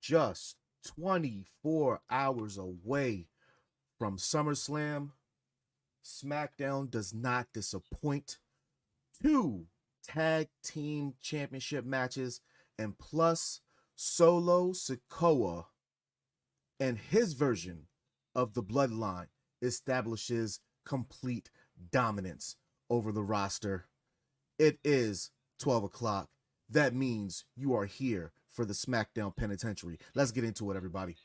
just 24 hours away from SummerSlam. SmackDown does not disappoint. 2 tag team championship matches, and plus Solo Sikoa and his version of the Bloodline establishes complete dominance over the roster. It is 12 o'clock. That means you are here for the SmackDown Penitentiary. Let's get into it, everybody.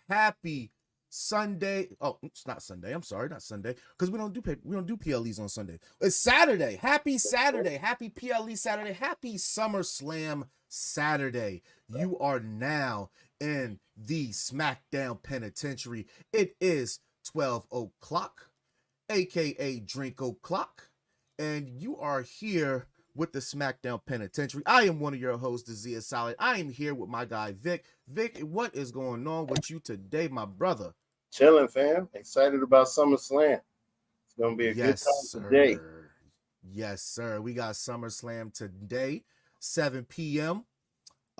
Happy Sunday. Oh, it's not Sunday. I'm sorry, not Sunday, because we don't do PLEs on Sunday. It's Saturday. Happy Saturday. Happy PLE Saturday. Happy SummerSlam Saturday. You are now in the SmackDown Penitentiary. It is 12 o'clock, aka Drink O'Clock, and you are here with the SmackDown Penitentiary. I am one of your hosts, The Z is Solid. I am here with my guy, Vic. Vic, what is going on with you today, my brother? Chilling, fam. Excited about SummerSlam. It's going to be a good time today. Yes, sir. We got SummerSlam today, 7 p.m.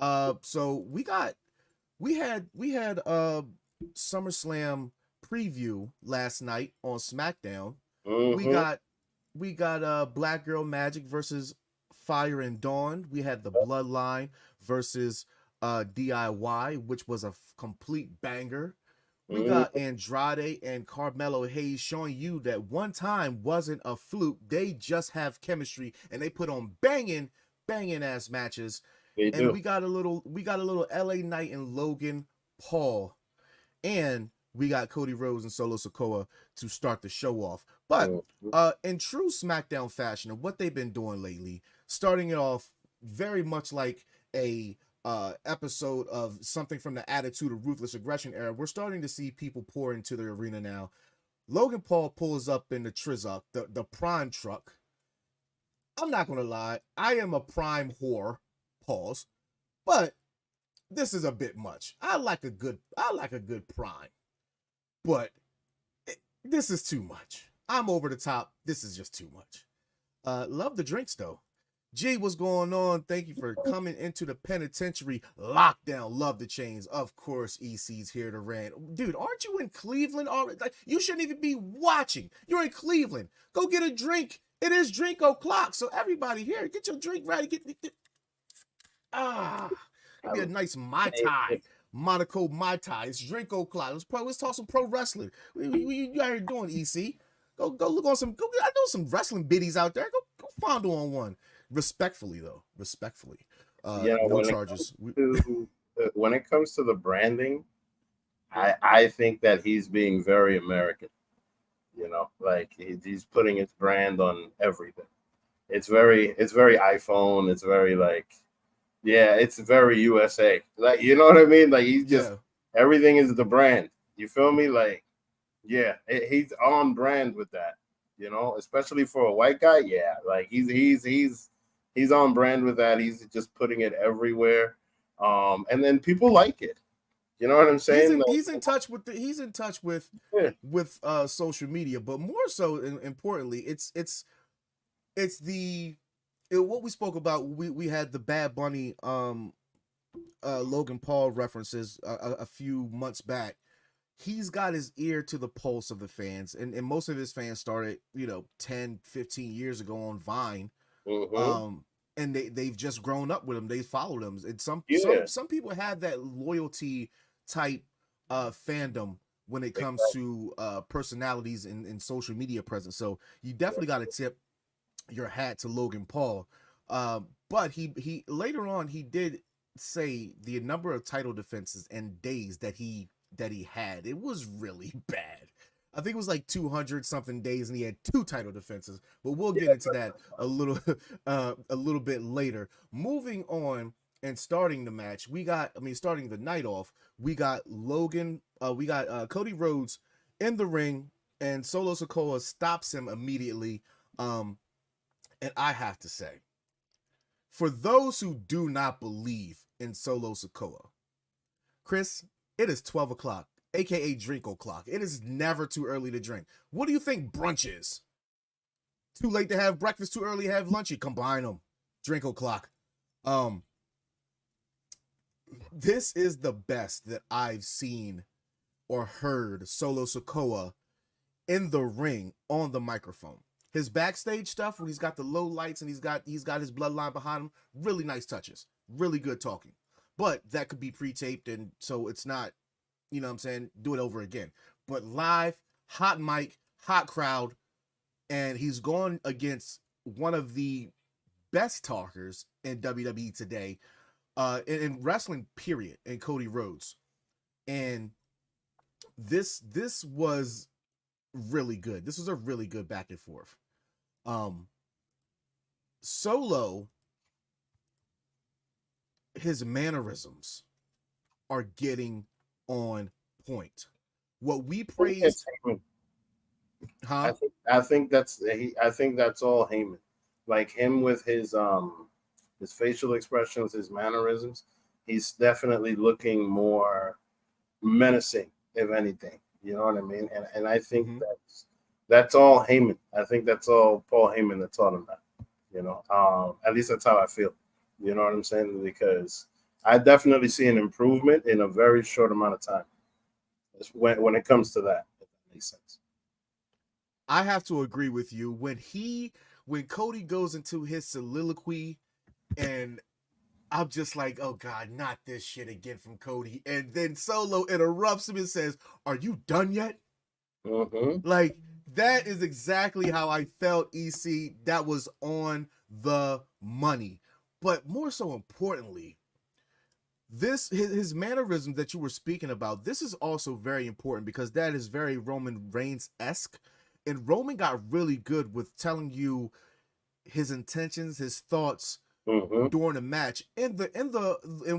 So we had SummerSlam preview last night on SmackDown. Mm-hmm. We got Black Girl Magic versus Fire and Dawn. We had the Bloodline versus DIY, which was a complete banger. We got Andrade and Carmelo Hayes showing you that one time wasn't a fluke. They just have chemistry and they put on banging ass matches. They do. We got a little LA Knight and Logan Paul. And we got Cody Rhodes and Solo Sikoa to start the show off. But in true SmackDown fashion of what they've been doing lately, starting it off very much like a episode of something from the Attitude of Ruthless Aggression era, we're starting to see people pour into the arena now. Logan Paul pulls up in the Trizuck, the Prime truck. I'm not going to lie. I am a Prime whore, pause. But this is a bit much. I like a good Prime. But this is too much. I'm over the top. This is just too much. Love the drinks, though. G, what's going on? Thank you for coming into the penitentiary lockdown. Love the chains. Of course, EC's here to rant. Dude, aren't you in Cleveland already? Like, you shouldn't even be watching. You're in Cleveland. Go get a drink. It is Drink O'Clock. So everybody here, get your drink ready. Give me a nice Mai Tai. Monaco Mai Tai. It's Drink O'Clock. Let's talk some pro wrestling. You out here doing, EC? Go look on some. I know some wrestling biddies out there. Go fondle on one. Respectfully, though. No charges. When it comes to the branding, I think that he's being very American. You know, like he's putting his brand on everything. It's very iPhone. It's very it's very USA. Like, you know what I mean? Like he's just everything is the brand. You feel me? Like, he's on brand with that. You know, especially for a white guy. Yeah, like he's on brand with that. He's just putting it everywhere, and then people like it. You know what I'm saying? He's in touch with social media, but more so, importantly, it's what we spoke about. We had the Bad Bunny Logan Paul references a few months back. He's got his ear to the pulse of the fans, and most of his fans started 10 15 years ago on Vine. And they've just grown up with him. They followed him, and some people have that loyalty type fandom when it comes to personalities and social media presence. So you definitely got to tip your hat to Logan Paul. But he later on he did say the number of title defenses and days that he had, it was really bad. I think it was like 200 something days, and he had 2 title defenses. But we'll get into that a little bit later. Moving on, and starting the match, starting the night off, we got Cody Rhodes in the ring, and Solo Sikoa stops him immediately. And I have to say, for those who do not believe in Solo Sikoa, Chris, it is 12 o'clock, aka drink o'clock. It is never too early to drink. What do you think brunch is? Too late to have breakfast, too early to have lunch. You combine them. Drink o'clock. This is the best that I've seen or heard Solo Sikoa in the ring on the microphone. His backstage stuff when he's got the low lights and he's got his bloodline behind him, really nice touches, really good talking. But that could be pre-taped, and so it's not, you know what I'm saying, do it over again. But live, hot mic, hot crowd, and he's going against one of the best talkers in WWE today, in wrestling period, in Cody Rhodes. And this was really good. This was a really good back and forth. Solo, his mannerisms are getting on point. What we praised, huh? I think that's all Heyman. Like him with his facial expressions, his mannerisms, he's definitely looking more menacing, if anything. You know what I mean? And I think that's all Heyman. I think that's all Paul Heyman that taught him that. You know, at least that's how I feel. You know what I'm saying? Because I definitely see an improvement in a very short amount of time. When it comes to that, if that makes sense. I have to agree with you. When Cody goes into his soliloquy, and I'm just like, oh God, not this shit again from Cody. And then Solo interrupts him and says, "Are you done yet?" Like, that is exactly how I felt, EC. That was on the money. But more so importantly, his mannerism that you were speaking about, this is also very important because that is very Roman Reigns-esque. And Roman got really good with telling you his intentions, his thoughts during the match in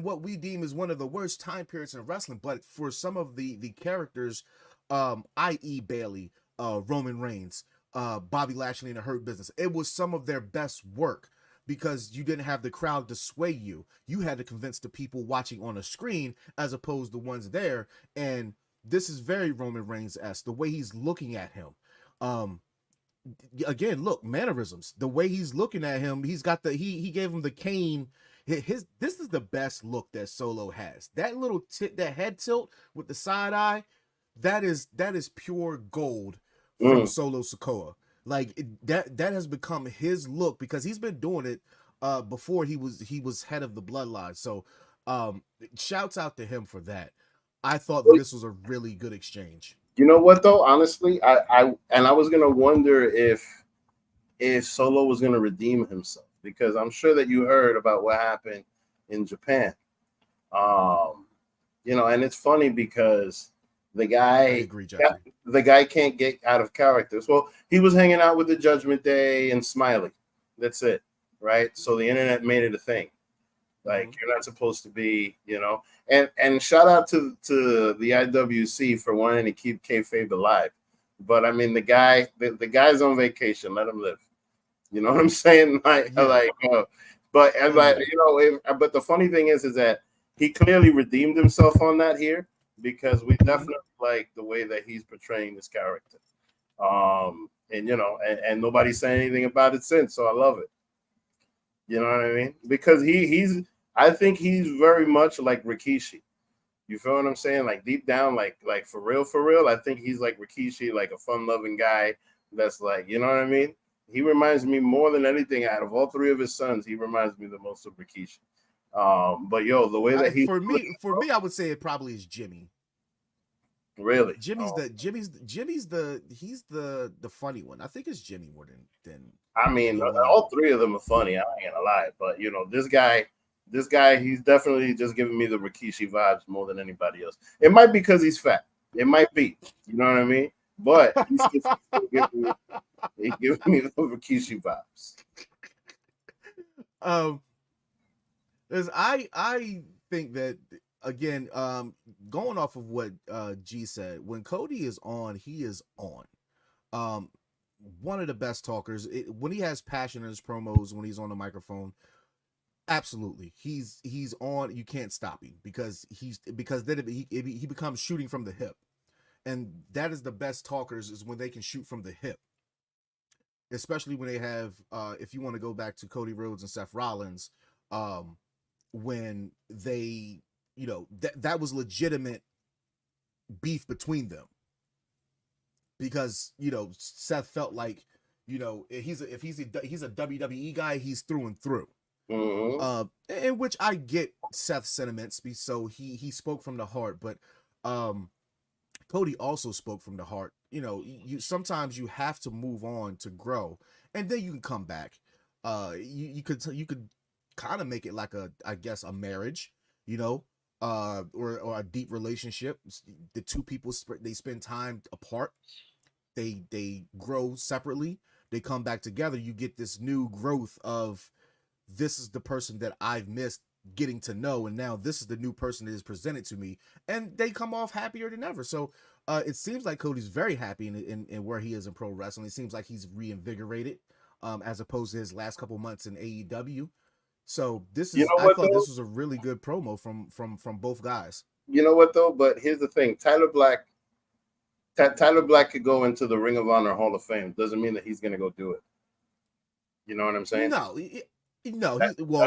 what we deem is one of the worst time periods in wrestling. But for some of the characters, i.e. Bayley, Roman Reigns, Bobby Lashley in the Hurt Business, it was some of their best work because you didn't have the crowd to sway you. You had to convince the people watching on a screen as opposed to the ones there. And this is very Roman Reigns-esque, the way he's looking at him. Again, look, mannerisms, the way he's looking at him, he's got he gave him the cane. This is the best look that Solo has. That little that head tilt with the side eye, that is pure gold from Solo Sikoa. Like that has become his look because he's been doing it before he was head of the Bloodline. So shouts out to him for that. I thought this was a really good exchange. You know what though? Honestly, I was gonna wonder if Solo was gonna redeem himself because I'm sure that you heard about what happened in Japan. You know, and it's funny because the guy can't get out of character. Well, he was hanging out with the Judgment Day and Smiley. That's it, right? So the internet made it a thing. Like you're not supposed to be, you know. And shout out to the IWC for wanting to keep kayfabe alive. But I mean, the guy's on vacation. Let him live. You know what I'm saying? But the funny thing is that he clearly redeemed himself on that here because we definitely like the way that he's portraying this character. And you know, and nobody's saying anything about it since, so I love it. You know what I mean? Because I think he's very much like Rikishi. You feel what I'm saying? Like deep down, like for real, I think he's like Rikishi, like a fun-loving guy that's like, you know what I mean? He reminds me more than anything out of all three of his sons, he reminds me the most of Rikishi. But yo, the way that for me, I would say it probably is Jimmy. Really? Jimmy's the funny one. I think it's Jimmy more than I mean, all three of them are funny. I ain't gonna lie, but you know, this guy, he's definitely just giving me the Rikishi vibes more than anybody else. It might be because he's fat. It might be. You know what I mean? But he's giving me the Rikishi vibes. Is I think that again, going off of what G said, when Cody is on, he is on. Um, one of the best talkers. When he has passion in his promos, when he's on the microphone, absolutely, he's on. You can't stop him because then he becomes shooting from the hip, and that is the best talkers is when they can shoot from the hip, especially when they have. If you want to go back to Cody Rhodes and Seth Rollins, when they, that was legitimate beef between them because Seth felt like he's a WWE guy, he's through and through. In which I get Seth's sentiments, so he spoke from the heart, but Cody also spoke from the heart. You sometimes you have to move on to grow, and then you can come back. You could kind of make it like I guess a marriage, or a deep relationship. The two people they spend time apart, they grow separately, they come back together. You get this new growth of, this is the person that I've missed getting to know, and now this is the new person that is presented to me, and they come off happier than ever. So it seems like Cody's very happy in where he is in pro wrestling. It seems like he's reinvigorated, as opposed to his last couple months in AEW. So I thought this was a really good promo from both guys. You know what though? But here's the thing: Tyler Black could go into the Ring of Honor Hall of Fame. Doesn't mean that he's going to go do it. You know what I'm saying? No,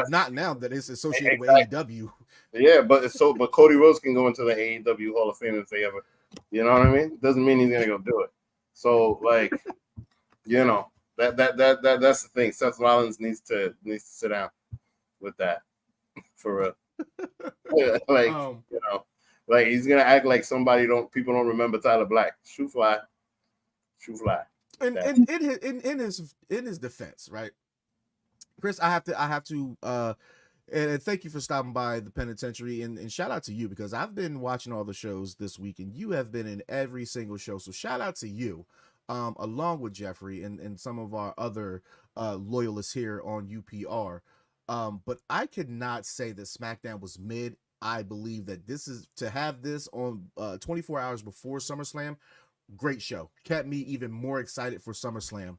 not now that it's associated with AEW. Yeah, but Cody Rhodes can go into the AEW Hall of Fame if they ever, you know what I mean? Doesn't mean he's gonna go do it. So that's the thing. Seth Rollins needs to sit down with that for real. Like he's gonna act like people don't remember Tyler Black. Shoe fly. And in his defense, right? Chris, I have to and thank you for stopping by the penitentiary, and shout out to you because I've been watching all the shows this week and you have been in every single show. So shout out to you, along with Jeffrey and some of our other loyalists here on UPR. But I could not say that SmackDown was mid. I believe that this is to have this on 24 hours before SummerSlam. Great show. Kept me even more excited for SummerSlam.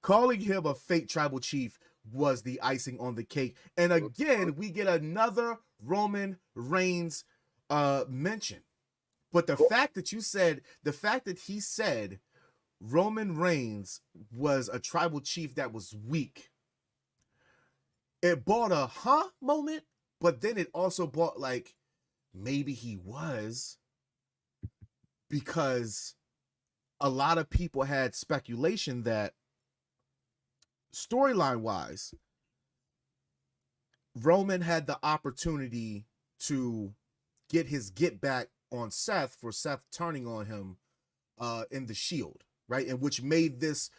Calling him a fake tribal chief was the icing on the cake. And again, we get another Roman Reigns mention. But the fact that he said Roman Reigns was a tribal chief that was weak, it brought a moment, but then it also brought like, maybe he was, because a lot of people had speculation that storyline wise, Roman had the opportunity to get his get back on Seth for Seth turning on him in the Shield, right? And which made this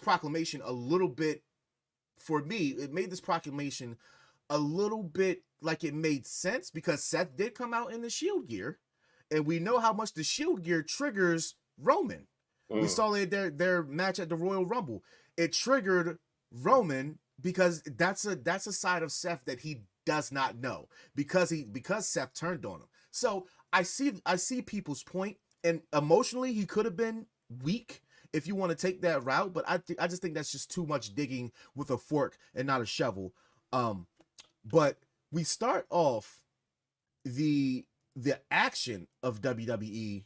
proclamation a little bit, for me, it made this proclamation a little bit like it made sense because Seth did come out in the Shield gear, and we know how much the Shield gear triggers Roman. We saw their match at the Royal Rumble. It triggered Roman because that's a side of Seth that he does not know because Seth turned on him. So I see people's point, and emotionally he could have been weak if you want to take that route, but I just think that's just too much digging with a fork and not a shovel. But we start off the action of WWE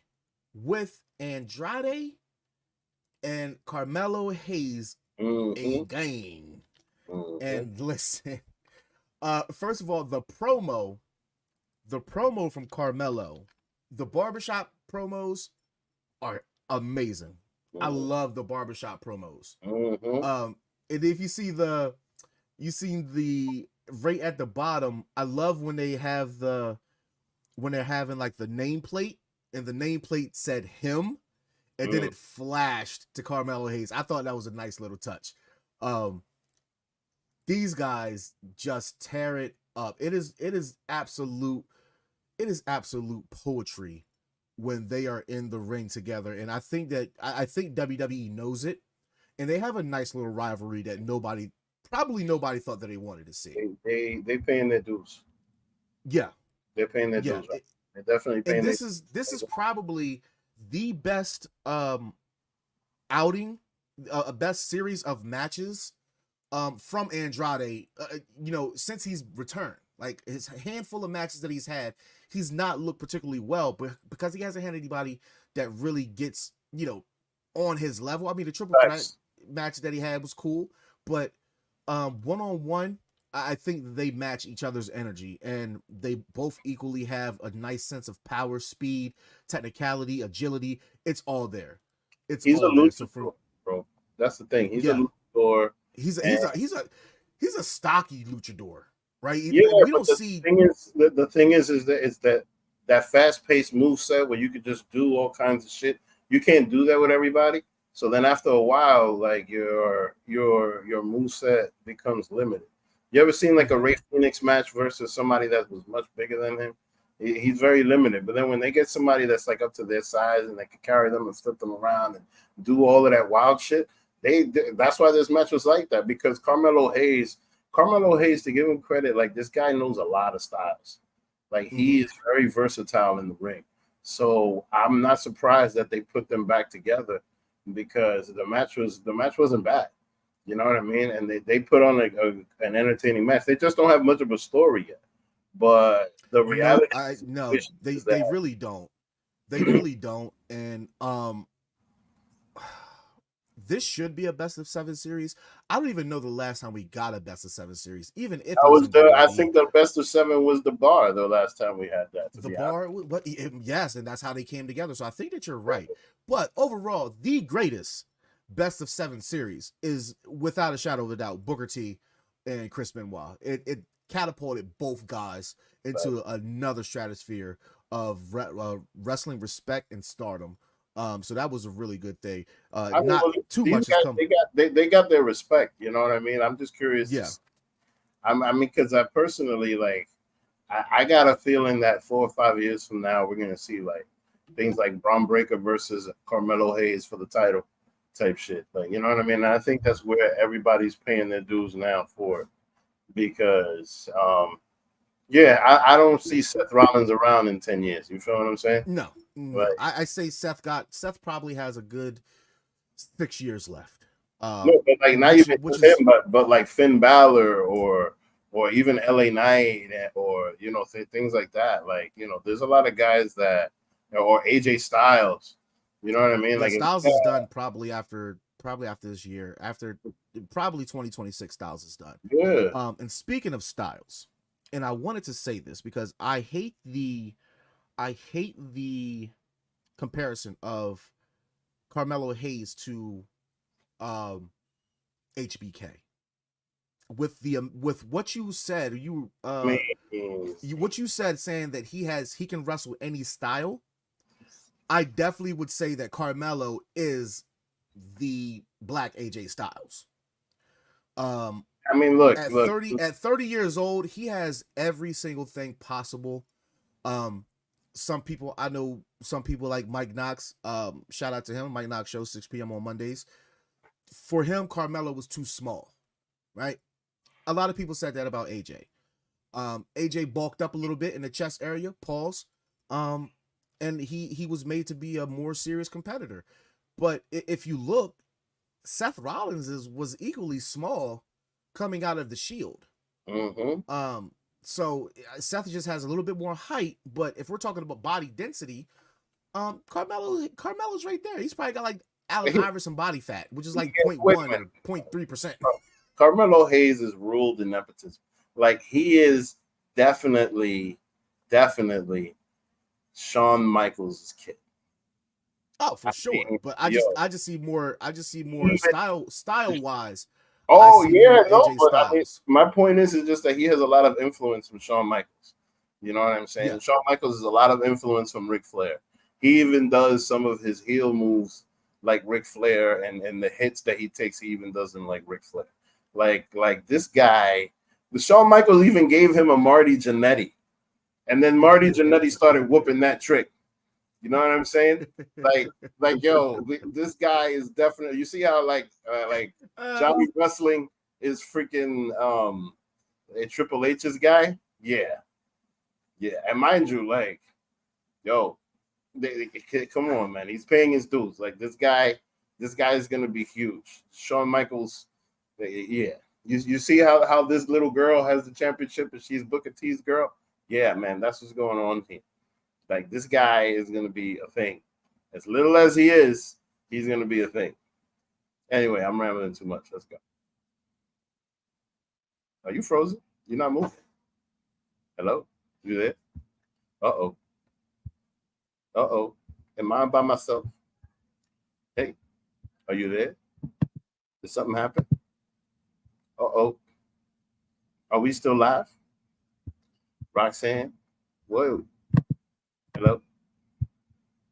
with Andrade and Carmelo Hayes again. And listen, first of all, the promo from Carmelo, the barbershop promos are amazing. I love the barbershop promos. And if you see the right at the bottom, I love when they're having like the nameplate, and the nameplate said him, and then it flashed to Carmelo Hayes. I thought that was a nice little touch. These guys just tear it up. It is absolute poetry when they are in the ring together. And I think WWE knows it, and they have a nice little rivalry that nobody probably nobody thought that they wanted to see. They paying their dues. Yeah, they're paying their dues. Right? They're definitely paying. And this is probably the best outing, a best series of matches from Andrade. Since he's returned, like his handful of matches that he's had, he's not looked particularly well, but because he hasn't had anybody that really gets on his level. I mean, the triple threat match that he had was cool, but one-on-one, I think they match each other's energy, and they both equally have a nice sense of power, speed, technicality, agility. It's all there. He's all a luchador, so bro. That's the thing. He's a luchador. He's a stocky luchador, right? Yeah, we don't see. The thing is that fast-paced move set where you could just do all kinds of shit. You can't do that with everybody. So then after a while, like your moveset becomes limited. You ever seen like a Ray Phoenix match versus somebody that was much bigger than him? He's very limited. But then when they get somebody that's like up to their size and they can carry them and flip them around and do all of that wild shit, that's why this match was like that, because Carmelo Hayes, to give him credit, like this guy knows a lot of styles. Like he is very versatile in the ring. So I'm not surprised that they put them back together, because the match wasn't bad. You know what I mean? And they put on an entertaining match. They just don't have much of a story yet. But the reality, they really don't. They really don't. And this should be a best of 7 series. I don't even know the last time we got a best of 7 series. Even if I think the best of 7 was the bar the last time we had that. The bar, but yes, and that's how they came together. So I think that you're right. But overall, the greatest best of 7 series is, without a shadow of a doubt, Booker T and Chris Benoit. It catapulted both guys into another stratosphere of wrestling respect and stardom. So that was a really good thing. Too much has come. They got their respect. You know what I mean? I'm just curious. Yeah. Because I personally, like, I got a feeling that 4 or 5 years from now we're gonna see like things like Braun Breaker versus Carmelo Hayes for the title type shit. Like, you know what I mean? And I think that's where everybody's paying their dues now for it, because I don't see Seth Rollins around in 10 years. You feel what I'm saying? No. But I say Seth probably has a good 6 years left. No, but like not even him, but like Finn Balor or even LA Knight, or things like that. Like, there's a lot of guys that, or AJ Styles. You know what I mean? Yeah, like Styles is done probably after this year. After probably 2026, Styles is done. Yeah. And speaking of Styles, and I wanted to say this because I hate the comparison of Carmelo Hayes to HBK. With what you said, what you said, saying that he can wrestle any style. I definitely would say that Carmelo is the black AJ Styles. Look, at 30 years old, he has every single thing possible. Some people like Mike Knox. Shout out to him. Mike Knox show 6 p.m. on Mondays. For him, Carmelo was too small, right? A lot of people said that about AJ. AJ bulked up a little bit in the chest area, pause. And he was made to be a more serious competitor. But if you look, Seth Rollins was equally small coming out of the Shield. Mm-hmm. So Seth just has a little bit more height, but if we're talking about body density, Carmelo's right there. He's probably got like Allen Iverson body fat, which is like 0.1 or 0.3%. Carmelo Hayes is ruled in nepotism. Like, he is definitely Shawn Michaels' kid. Oh, for sure. But I just see more style wise. Oh yeah, no. But my point is just that he has a lot of influence from Shawn Michaels. You know what I'm saying? Yeah. Shawn Michaels is a lot of influence from Ric Flair. He even does some of his heel moves like Ric Flair, and the hits that he takes, he even does them like Ric Flair. Like this guy, Shawn Michaels even gave him a Marty Jannetty, and then Marty Jannetty started whooping that trick. You know what I'm saying? Like yo, this guy is definitely. You see how like Johnny Wrestling is freaking Triple H's guy. Yeah. And mind you, like, yo, come on, man. He's paying his dues. Like this guy is gonna be huge. Shawn Michaels, yeah. You see how this little girl has the championship and she's Booker T's girl? Yeah, man, that's what's going on here. Like this guy is gonna be a thing. As little as he is, he's gonna be a thing. Anyway, I'm rambling too much. Let's go. Are you frozen? You're not moving. Hello? You there? Uh-oh. Uh-oh. Am I by myself? Hey, are you there? Did something happen? Uh-oh. Are we still live? Roxanne? Whoa. Hello?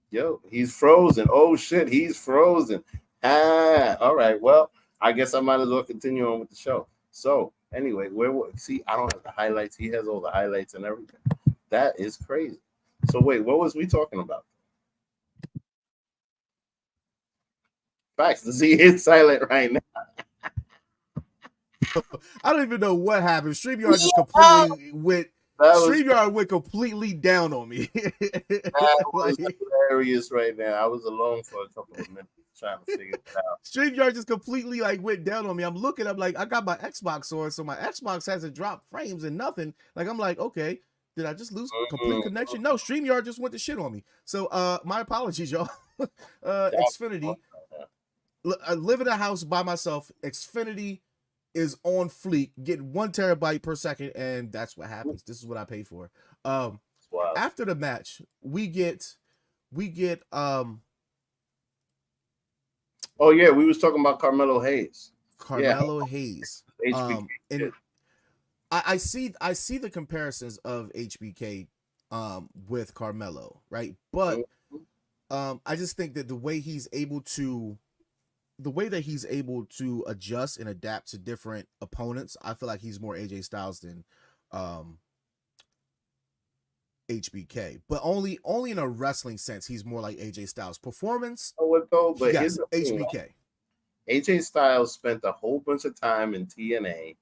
Yo, he's frozen. Oh, shit, he's frozen. All right. Well, I guess I might as well continue on with the show. So, anyway, see, I don't have the highlights. He has all the highlights and everything. That is crazy. So, wait, what was we talking about? Facts. The Z is silent right now. I don't even know what happened. StreamYard just completely went. StreamYard went completely down on me. That was hilarious right now. I was alone for a couple of minutes trying to figure it out. StreamYard just completely like went down on me. I'm looking, I'm like, I got my Xbox on, so my Xbox hasn't dropped frames and nothing. Like, I'm like, okay, did I just lose complete connection? No, StreamYard just went to shit on me. So my apologies, y'all. Xfinity. I live in a house by myself. Xfinity is on fleek, get 1 terabyte per second, and that's what happens. This is what I pay for. Wow. After the match, we get oh yeah, we was talking about Carmelo Hayes. Hayes. And I see the comparisons of HBK with Carmelo, right? But I just think that the way that he's able to adjust and adapt to different opponents, I feel like he's more AJ Styles than HBK, but only in a wrestling sense. He's more like AJ Styles. Performance, but yes, HBK. AJ Styles spent a whole bunch of time in TNA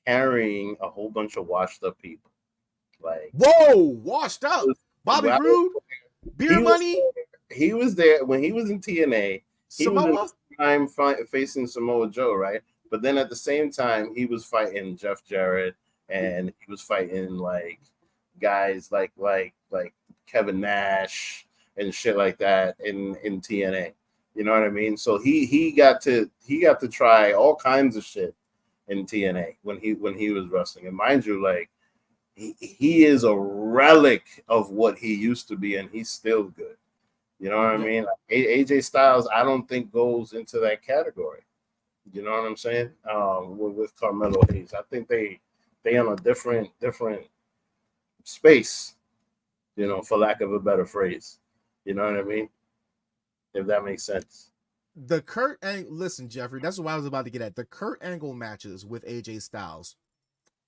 carrying a whole bunch of washed up people. Like, whoa, washed up. Bobby Roode, Beer Money. He was there when he was in TNA. He Samoa. was in time facing Samoa Joe, right? But then at the same time, he was fighting Jeff Jarrett, and he was fighting like guys like Kevin Nash and shit like that in TNA. You know what I mean? So he got to try all kinds of shit in TNA when he was wrestling. And mind you, like he is a relic of what he used to be, and he's still good. You know what I mean? AJ Styles, I don't think goes into that category. You know what I'm saying? With Carmelo Hayes, I think they on a different space. You know, for lack of a better phrase. You know what I mean? If that makes sense. The Kurt Angle, listen, Jeffrey, that's what I was about to get at. The Kurt Angle matches with AJ Styles,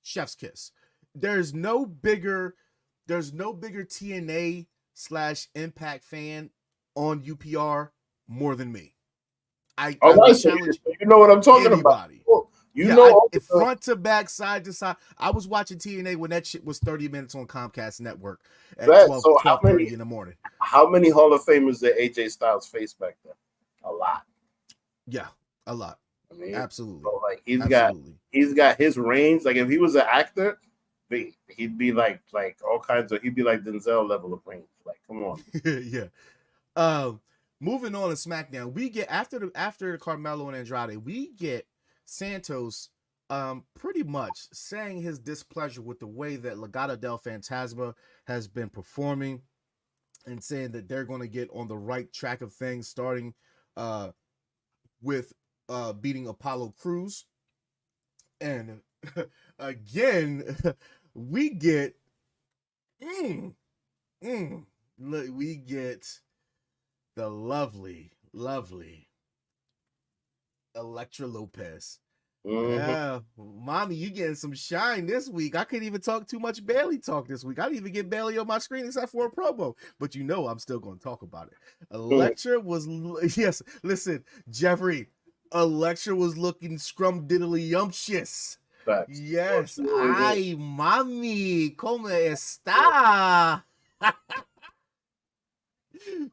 chef's kiss. There's no bigger TNA/Impact fan on UPR more than me. I challenge you know what I'm talking anybody. About. Front to back, side to side. I was watching TNA when that shit was 30 minutes on Comcast Network at 12:30 in the morning. How many Hall of Famers did AJ Styles face back then? A lot. Yeah, a lot. I mean, absolutely. So like he's got his range. Like if he was an actor, he'd be like all kinds of. He'd be like Denzel level of range. Like, come on. Yeah. Moving on to SmackDown, we get after Carmelo and Andrade, we get Santos pretty much saying his displeasure with the way that Legado del Fantasma has been performing and saying that they're going to get on the right track of things, starting with beating Apollo Crews. And again, we get we get the lovely Elektra Lopez. Mm-hmm. Yeah, mommy, you getting some shine this week. I couldn't even talk too much Bailey talk this week. I didn't even get Bailey on my screen except for a promo. But I'm still going to talk about it. Elektra was, yes, listen, Jeffrey, Alexa was looking scrum-diddly-yumptious. Facts. Yes. She really did. Ay, mami, ¿cómo está?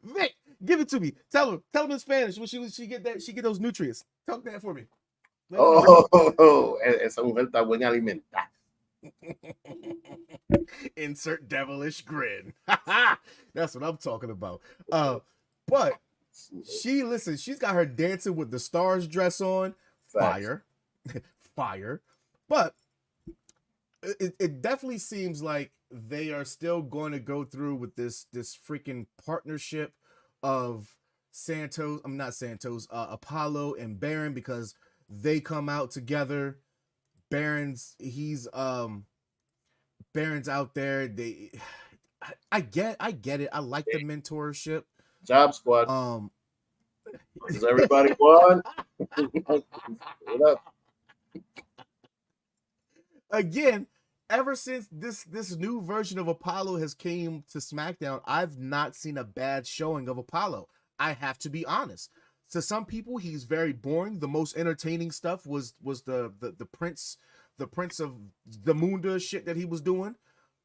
Vic, give it to me. Tell him in Spanish when she get those nutrients. Talk that for me. Esa mujer está buena alimentada. Insert devilish grin. That's what I'm talking about. But she's got her Dancing with the Stars dress on. Fire. Fire. But it definitely seems like they are still going to go through with this freaking partnership of Apollo and Baron, because they come out together. Baron's out there. I get it. I like the mentorship. Job Squad. Does everybody want? What up? Again, ever since this new version of Apollo has came to SmackDown, I've not seen a bad showing of Apollo. I have to be honest. To some people, he's very boring. The most entertaining stuff was the Prince of the Munda shit that he was doing,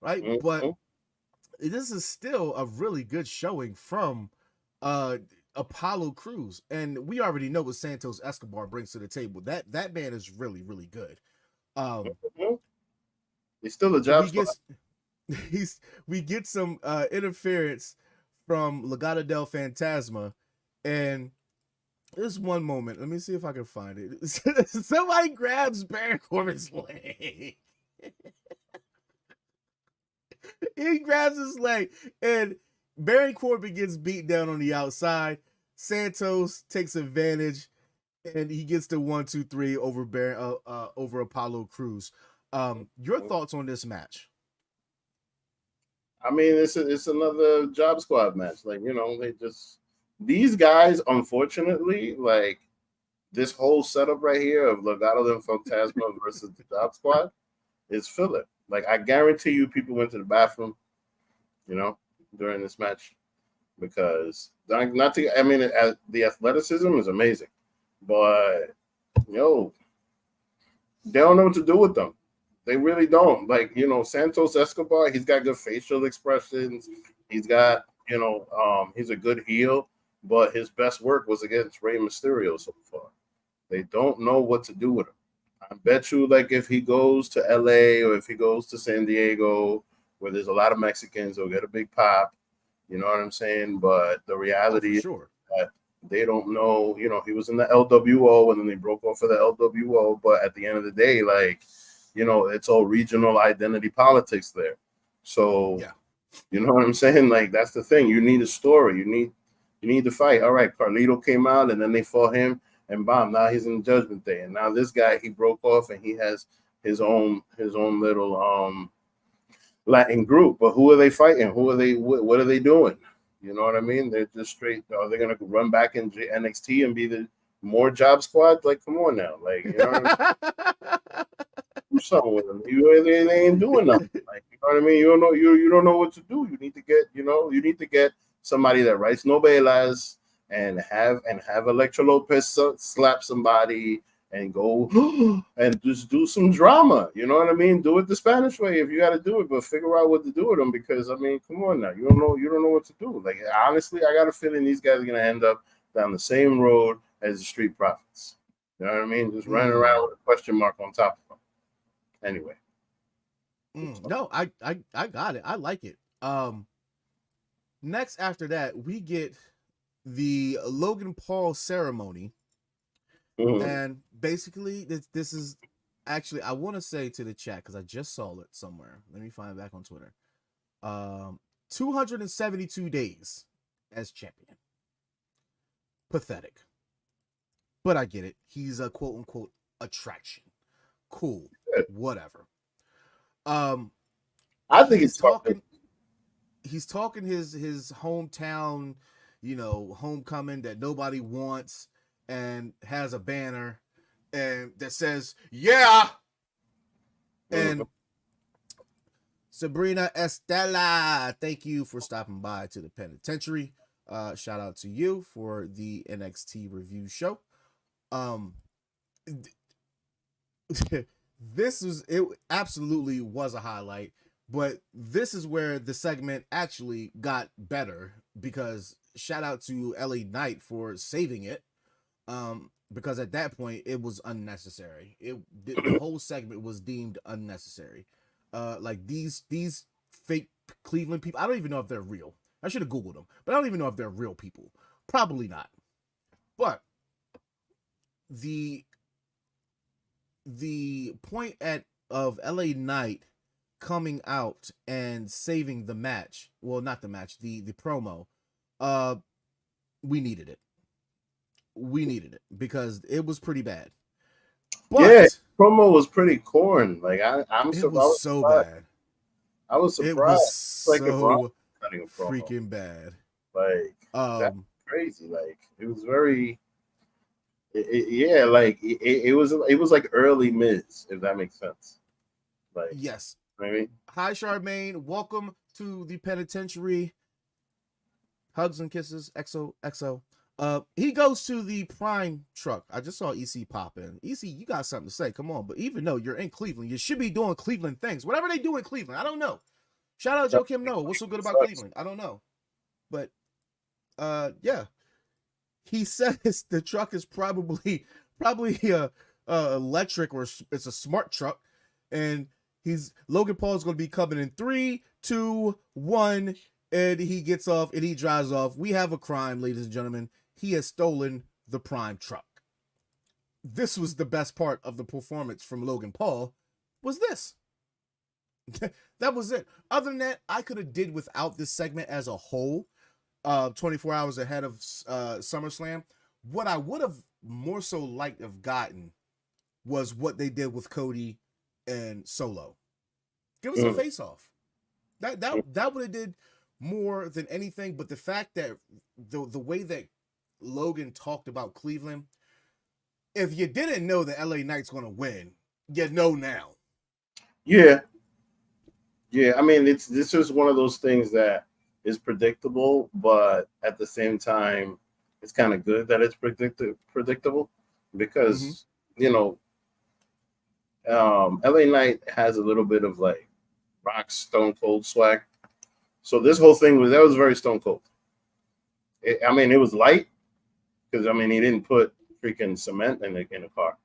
right? Mm-hmm. But this is still a really good showing from Apollo Crews, and we already know what Santos Escobar brings to the table. That man is really, really good. He's still a job. We get some interference from Legado del Fantasma, and there's one moment. Let me see if I can find it. Somebody grabs Baron Corbin's leg. He grabs his leg, and Baron Corbin gets beat down on the outside. Santos takes advantage, and he gets the 1-2-3 over over Apollo Crews. Your thoughts on this match? I mean, it's another Job Squad match. Like, these guys, unfortunately, like this whole setup right here of Legado del Fantasma versus the Job Squad is filler. Like, I guarantee you, people went to the bathroom, during this match, because the athleticism is amazing, but they don't know what to do with them. They really don't. Like, Santos Escobar, he's got good facial expressions. He's got, he's a good heel, but his best work was against Rey Mysterio so far. They don't know what to do with him. I bet you, like, if he goes to LA or if he goes to San Diego, where there's a lot of Mexicans, he'll get a big pop. You know what I'm saying? But the reality is that they don't know. He was in the LWO, and then they broke off for the LWO. But at the end of the day, like, it's all regional identity politics there. So, you know what I'm saying? Like, that's the thing. You need a story. You need to fight. All right, Carlito came out, and then they fought him, and bam, now he's in Judgment Day. And now this guy, he broke off, and he has his own little Latin group. But who are they fighting? Who are they? What are they doing? You know what I mean? They're just straight. Are they going to run back in NXT and be the more Job Squad? Like, come on now. Like, you know what I mean? Do something with them. They ain't doing nothing. Like, you know what I mean? You don't know what to do. You need to get somebody that writes novelas and have Electra Lopez slap somebody and go and just do some drama. You know what I mean? Do it the Spanish way if you got to do it, but figure out what to do with them, because I mean, come on now. You don't know what to do. Like, honestly, I got a feeling these guys are gonna end up down the same road as the Street Profits. You know what I mean? Just running around with a question mark on top of them. Anyway. No, I got it. I like it. Next after that, we get the Logan Paul ceremony. And basically, this is actually, I want to say to the chat, because I just saw it somewhere. Let me find it back on Twitter. 272 days as champion. Pathetic. But I get it. He's a quote unquote attraction. Cool. Whatever. I think he's talking. He's talking his hometown, homecoming that nobody wants, and has a banner and that says, yeah. And Sabrina Estella, thank you for stopping by to the penitentiary. Shout out to you for the NXT review show. It absolutely was a highlight, but this is where the segment actually got better, because shout out to LA Knight for saving it. Because at that point it was unnecessary. The whole segment was deemed unnecessary. Like these fake Cleveland people, I don't even know if they're real. I should have Googled them, but I don't even know if they're real people. Probably not. But the point of LA Knight coming out and saving the match, well, not the match, the promo, we needed it. We needed it because it was pretty bad. But yeah, promo was pretty corn. Like I'm surprised. It was so bad. I was surprised. It was so freaking bad. Like that's crazy. Like it was very. It was like early Miz, if that makes sense. Like yes, maybe. Hi Charmaine, welcome to the penitentiary. Hugs and kisses, XOXO. He goes to the Prime truck. I just saw EC pop in. EC, you got something to say? Come on, but even though you're in Cleveland, you should be doing Cleveland things. Whatever they do in Cleveland, I don't know. Shout out Joe Kim Noah. What's so good about Cleveland? I don't know, but yeah. He says the truck is probably electric, or it's a smart truck, and Logan Paul's going to be coming in 3, 2, 1, and he gets off and he drives off. We have a crime, ladies and gentlemen. He has stolen the Prime truck. This was the best part of the performance from Logan Paul. Was this? That was it. Other than that, I could have did without this segment as a whole. 24 hours ahead of SummerSlam. What I would have more so liked have gotten was what they did with Cody and Solo. Give us a face off. That would have did more than anything. But the fact that the way that Logan talked about Cleveland, if you didn't know that LA Knight's going to win, you know now. Yeah. I mean, this is one of those things that is predictable, but at the same time, it's kind of good that it's predictable because LA Knight has a little bit of like Rock Stone Cold swag. So this whole thing was very Stone Cold. It was light because he didn't put freaking cement in the car,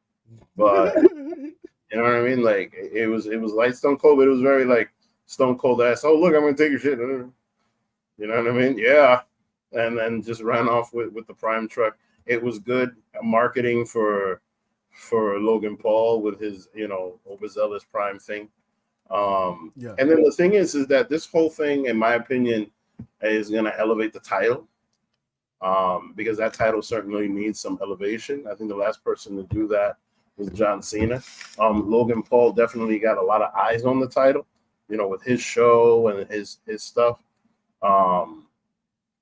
but you know what I mean. Like it was light Stone Cold, but it was very like Stone Cold ass. Oh look, I'm gonna take your shit. You know what I mean? Yeah. And then just ran off with the Prime truck. It was good marketing for Logan Paul with his, overzealous Prime thing. Yeah. And then the thing is that this whole thing, in my opinion, is going to elevate the title because that title certainly needs some elevation. I think the last person to do that was John Cena. Logan Paul definitely got a lot of eyes on the title, with his show and his stuff.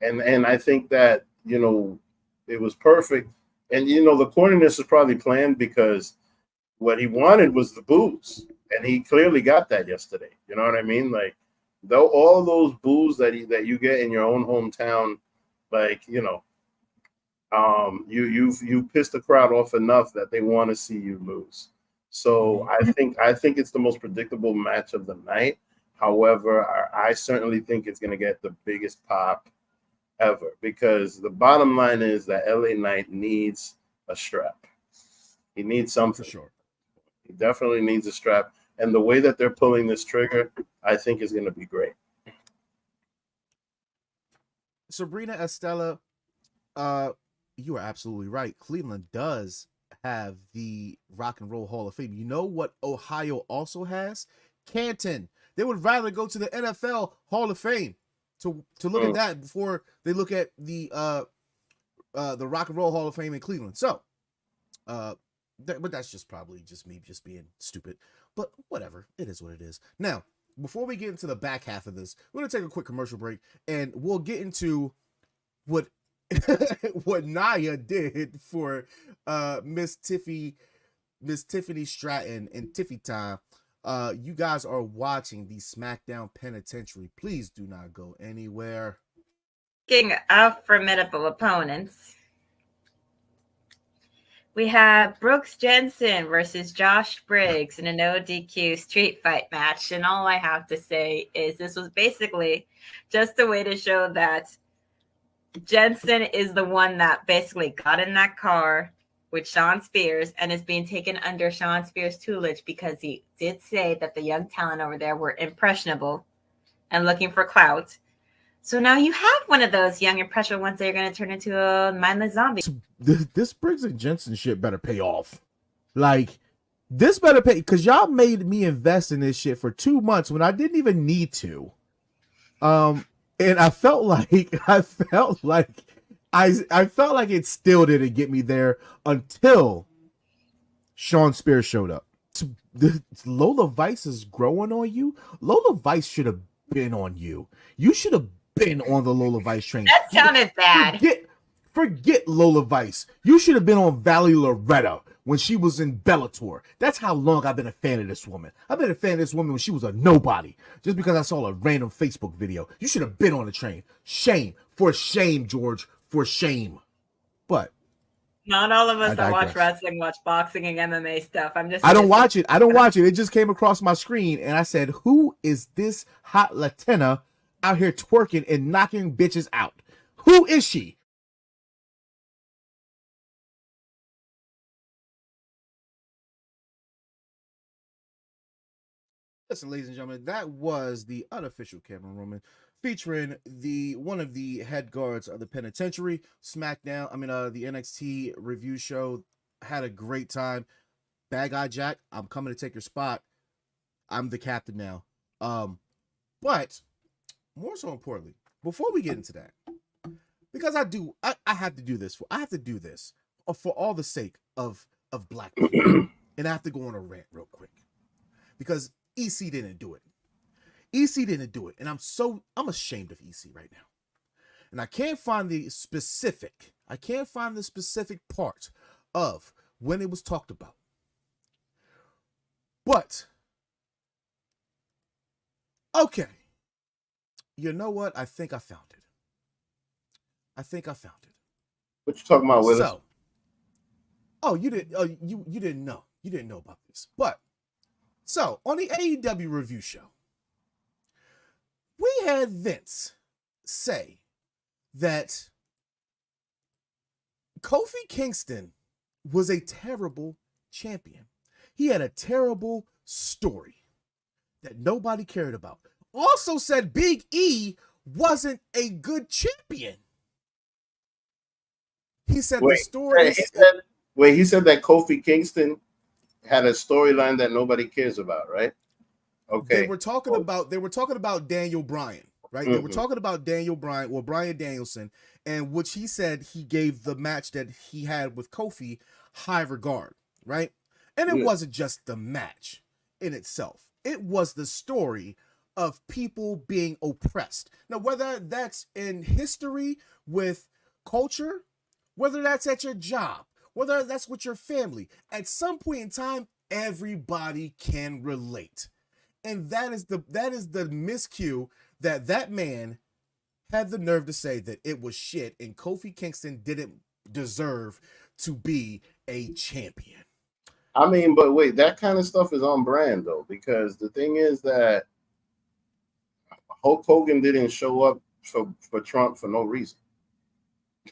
And I think that, it was perfect. And, the corniness is probably planned because what he wanted was the boos. And he clearly got that yesterday. You know what I mean? Like, though all those boos that you get in your own hometown, like, you pissed the crowd off enough that they want to see you lose. So I think it's the most predictable match of the night. However, I certainly think it's going to get the biggest pop ever because the bottom line is that LA Knight needs a strap. He needs something. For sure. He definitely needs a strap. And the way that they're pulling this trigger, I think is going to be great. Sabrina Estella, you are absolutely right. Cleveland does have the Rock and Roll Hall of Fame. You know what Ohio also has? Canton. They would rather go to the NFL Hall of Fame to look at that before they look at the Rock and Roll Hall of Fame in Cleveland. So, but that's just probably just me just being stupid. But whatever, it is what it is. Now, before we get into the back half of this, we're gonna take a quick commercial break, and we'll get into what what Nia did for Miss Tiffany Stratton and Tiffy Time. You guys are watching the SmackDown Penitentiary. Please do not go anywhere. Speaking of formidable opponents, We have Brooks Jensen versus Josh Briggs in a no DQ street fight match. And all I have to say is this was basically just a way to show that Jensen is the one that basically got in that car with Sean Spears and is being taken under Sean Spears' tutelage because he did say that the young talent over there were impressionable and looking for clout. So now you have one of those young impressionable ones that are going to turn into a mindless zombie. This Briggs and Jensen shit better pay off. Like, this better pay, because y'all made me invest in this shit for 2 months when I didn't even need to. And I felt like I felt like it still didn't get me there until Sean Spears showed up. Lola Vice is growing on you. Lola Vice should have been on you. You should have been on the Lola Vice train. That sounded bad. Forget Lola Vice. You should have been on Valley Loretta when she was in Bellator. That's how long I've been a fan of this woman. I've been a fan of this woman when she was a nobody. Just because I saw a random Facebook video. You should have been on the train. Shame. For shame, George. For shame. But not all of us that watch wrestling watch boxing and MMA stuff. I don't watch it. It just came across my screen and I said, who is this hot Latina out here twerking and knocking bitches out? Who is she? Listen, ladies and gentlemen, that was the unofficial camera woman featuring one of the head guards of the penitentiary. SmackDown, the NXT review show. Had a great time. Bad Guy Jack, I'm coming to take your spot. I'm the captain now. But more so importantly, before we get into that, because I have to do this. I have to do this for all the sake of black people. And I have to go on a rant real quick. Because EC didn't do it. EC didn't do it. And I'm ashamed of EC right now. And I can't find the specific part of when it was talked about. But, okay. You know what? I think I found it. What you talking about with us? You didn't know. You didn't know about this. But, so, on the AEW review show, we had Vince say that Kofi Kingston was a terrible champion. He had a terrible story that nobody cared about. Also said Big E wasn't a good champion. He said the story... He said that Kofi Kingston had a storyline that nobody cares about, right? Okay. They were talking about Daniel Bryan, right? Mm-hmm. They were talking about Daniel Bryan, or Bryan Danielson, and which he said he gave the match that he had with Kofi high regard, right? And it wasn't just the match in itself. It was the story of people being oppressed. Now, whether that's in history with culture, whether that's at your job, whether that's with your family, at some point in time, everybody can relate. And that is the miscue that man had the nerve to say that it was shit and Kofi Kingston didn't deserve to be a champion. But wait, that kind of stuff is on brand though, because the thing is that Hulk Hogan didn't show up for Trump for no reason.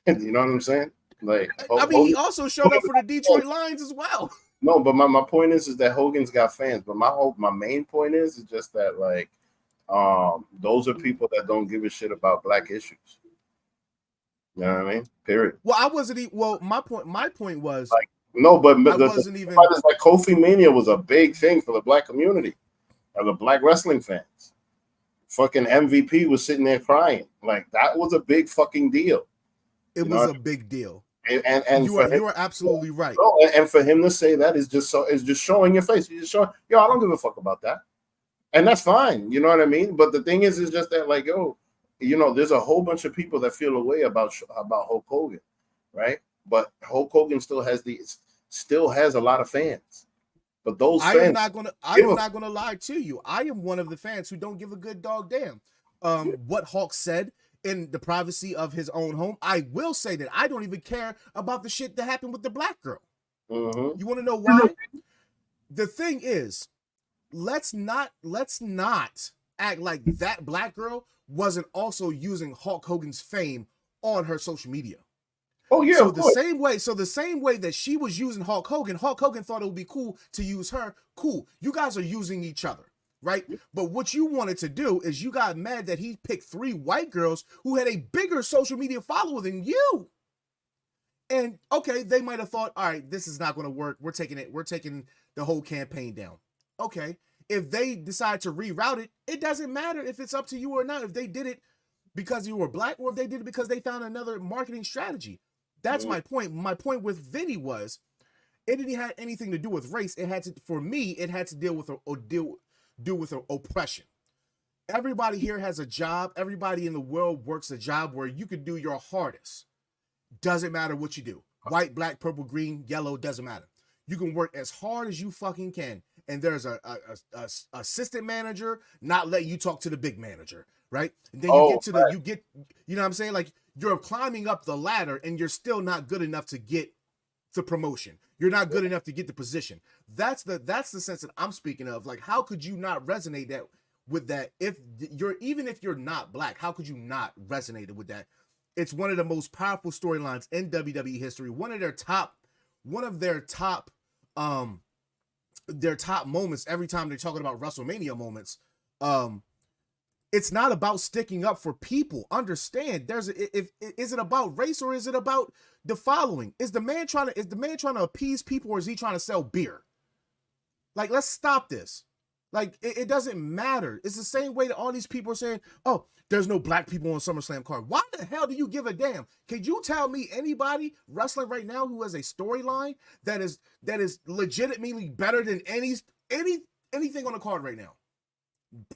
You know what I'm saying? Like, he also showed up for the Detroit Lions as well. No, but my point is that Hogan's got fans. But my main point is just that, like, those are people that don't give a shit about black issues. You know what I mean? Period. Well, I wasn't. My point was like, no, but I wasn't even. Like Kofi Mania was a big thing for the black community, or the black wrestling fans. Fucking MVP was sitting there crying. Like, that was a big fucking deal. It was a big deal. And you are absolutely right. And for him to say that is just showing your face. He's just showing, I don't give a fuck about that. And that's fine. You know what I mean? But the thing is just that, like, there's a whole bunch of people that feel a way about Hulk Hogan, right? But Hulk Hogan still has a lot of fans. But those fans, I am not gonna lie to you. I am one of the fans who don't give a good dog damn what Hulk said in the privacy of his own home. I will say that I don't even care about the shit that happened with the black girl. Mm-hmm. You want to know why? The thing is, let's not act like that black girl wasn't also using Hulk Hogan's fame on her social media. Oh yeah. So the same way that she was using Hulk Hogan thought it would be cool to use her. Cool. You guys are using each other, right? But what you wanted to do is you got mad that he picked 3 white girls who had a bigger social media follower than you. And okay, they might have thought, all right, this is not going to work. We're taking the whole campaign down. Okay. If they decide to reroute it, it doesn't matter if it's up to you or not. If they did it because you were black or if they did it because they found another marketing strategy. That's my point. My point with Vinny was it didn't have anything to do with race. It had to, for me, it had to deal with oppression. Everybody here has a job. Everybody in the world works a job where you could do your hardest. Doesn't matter what you do. White, black, purple, green, yellow, doesn't matter. You can work as hard as you fucking can. And there's a assistant manager not let you talk to the big manager, right? And then you you know what I'm saying? Like you're climbing up the ladder and you're still not good enough to get the promotion. You're not good enough to get the position. That's the sense that I'm speaking of. Like, how could you not resonate with that? Even if you're not black, how could you not resonate with that? It's one of the most powerful storylines in WWE history. One of their top moments every time they're talking about WrestleMania moments. It's not about sticking up for people. Understand, is it about race or is it about the following? Is the man trying to appease people or is he trying to sell beer? Like, let's stop this. Like, it doesn't matter. It's the same way that all these people are saying, oh, there's no black people on SummerSlam card. Why the hell do you give a damn? Can you tell me anybody wrestling right now who has a storyline that is legitimately better than anything on the card right now?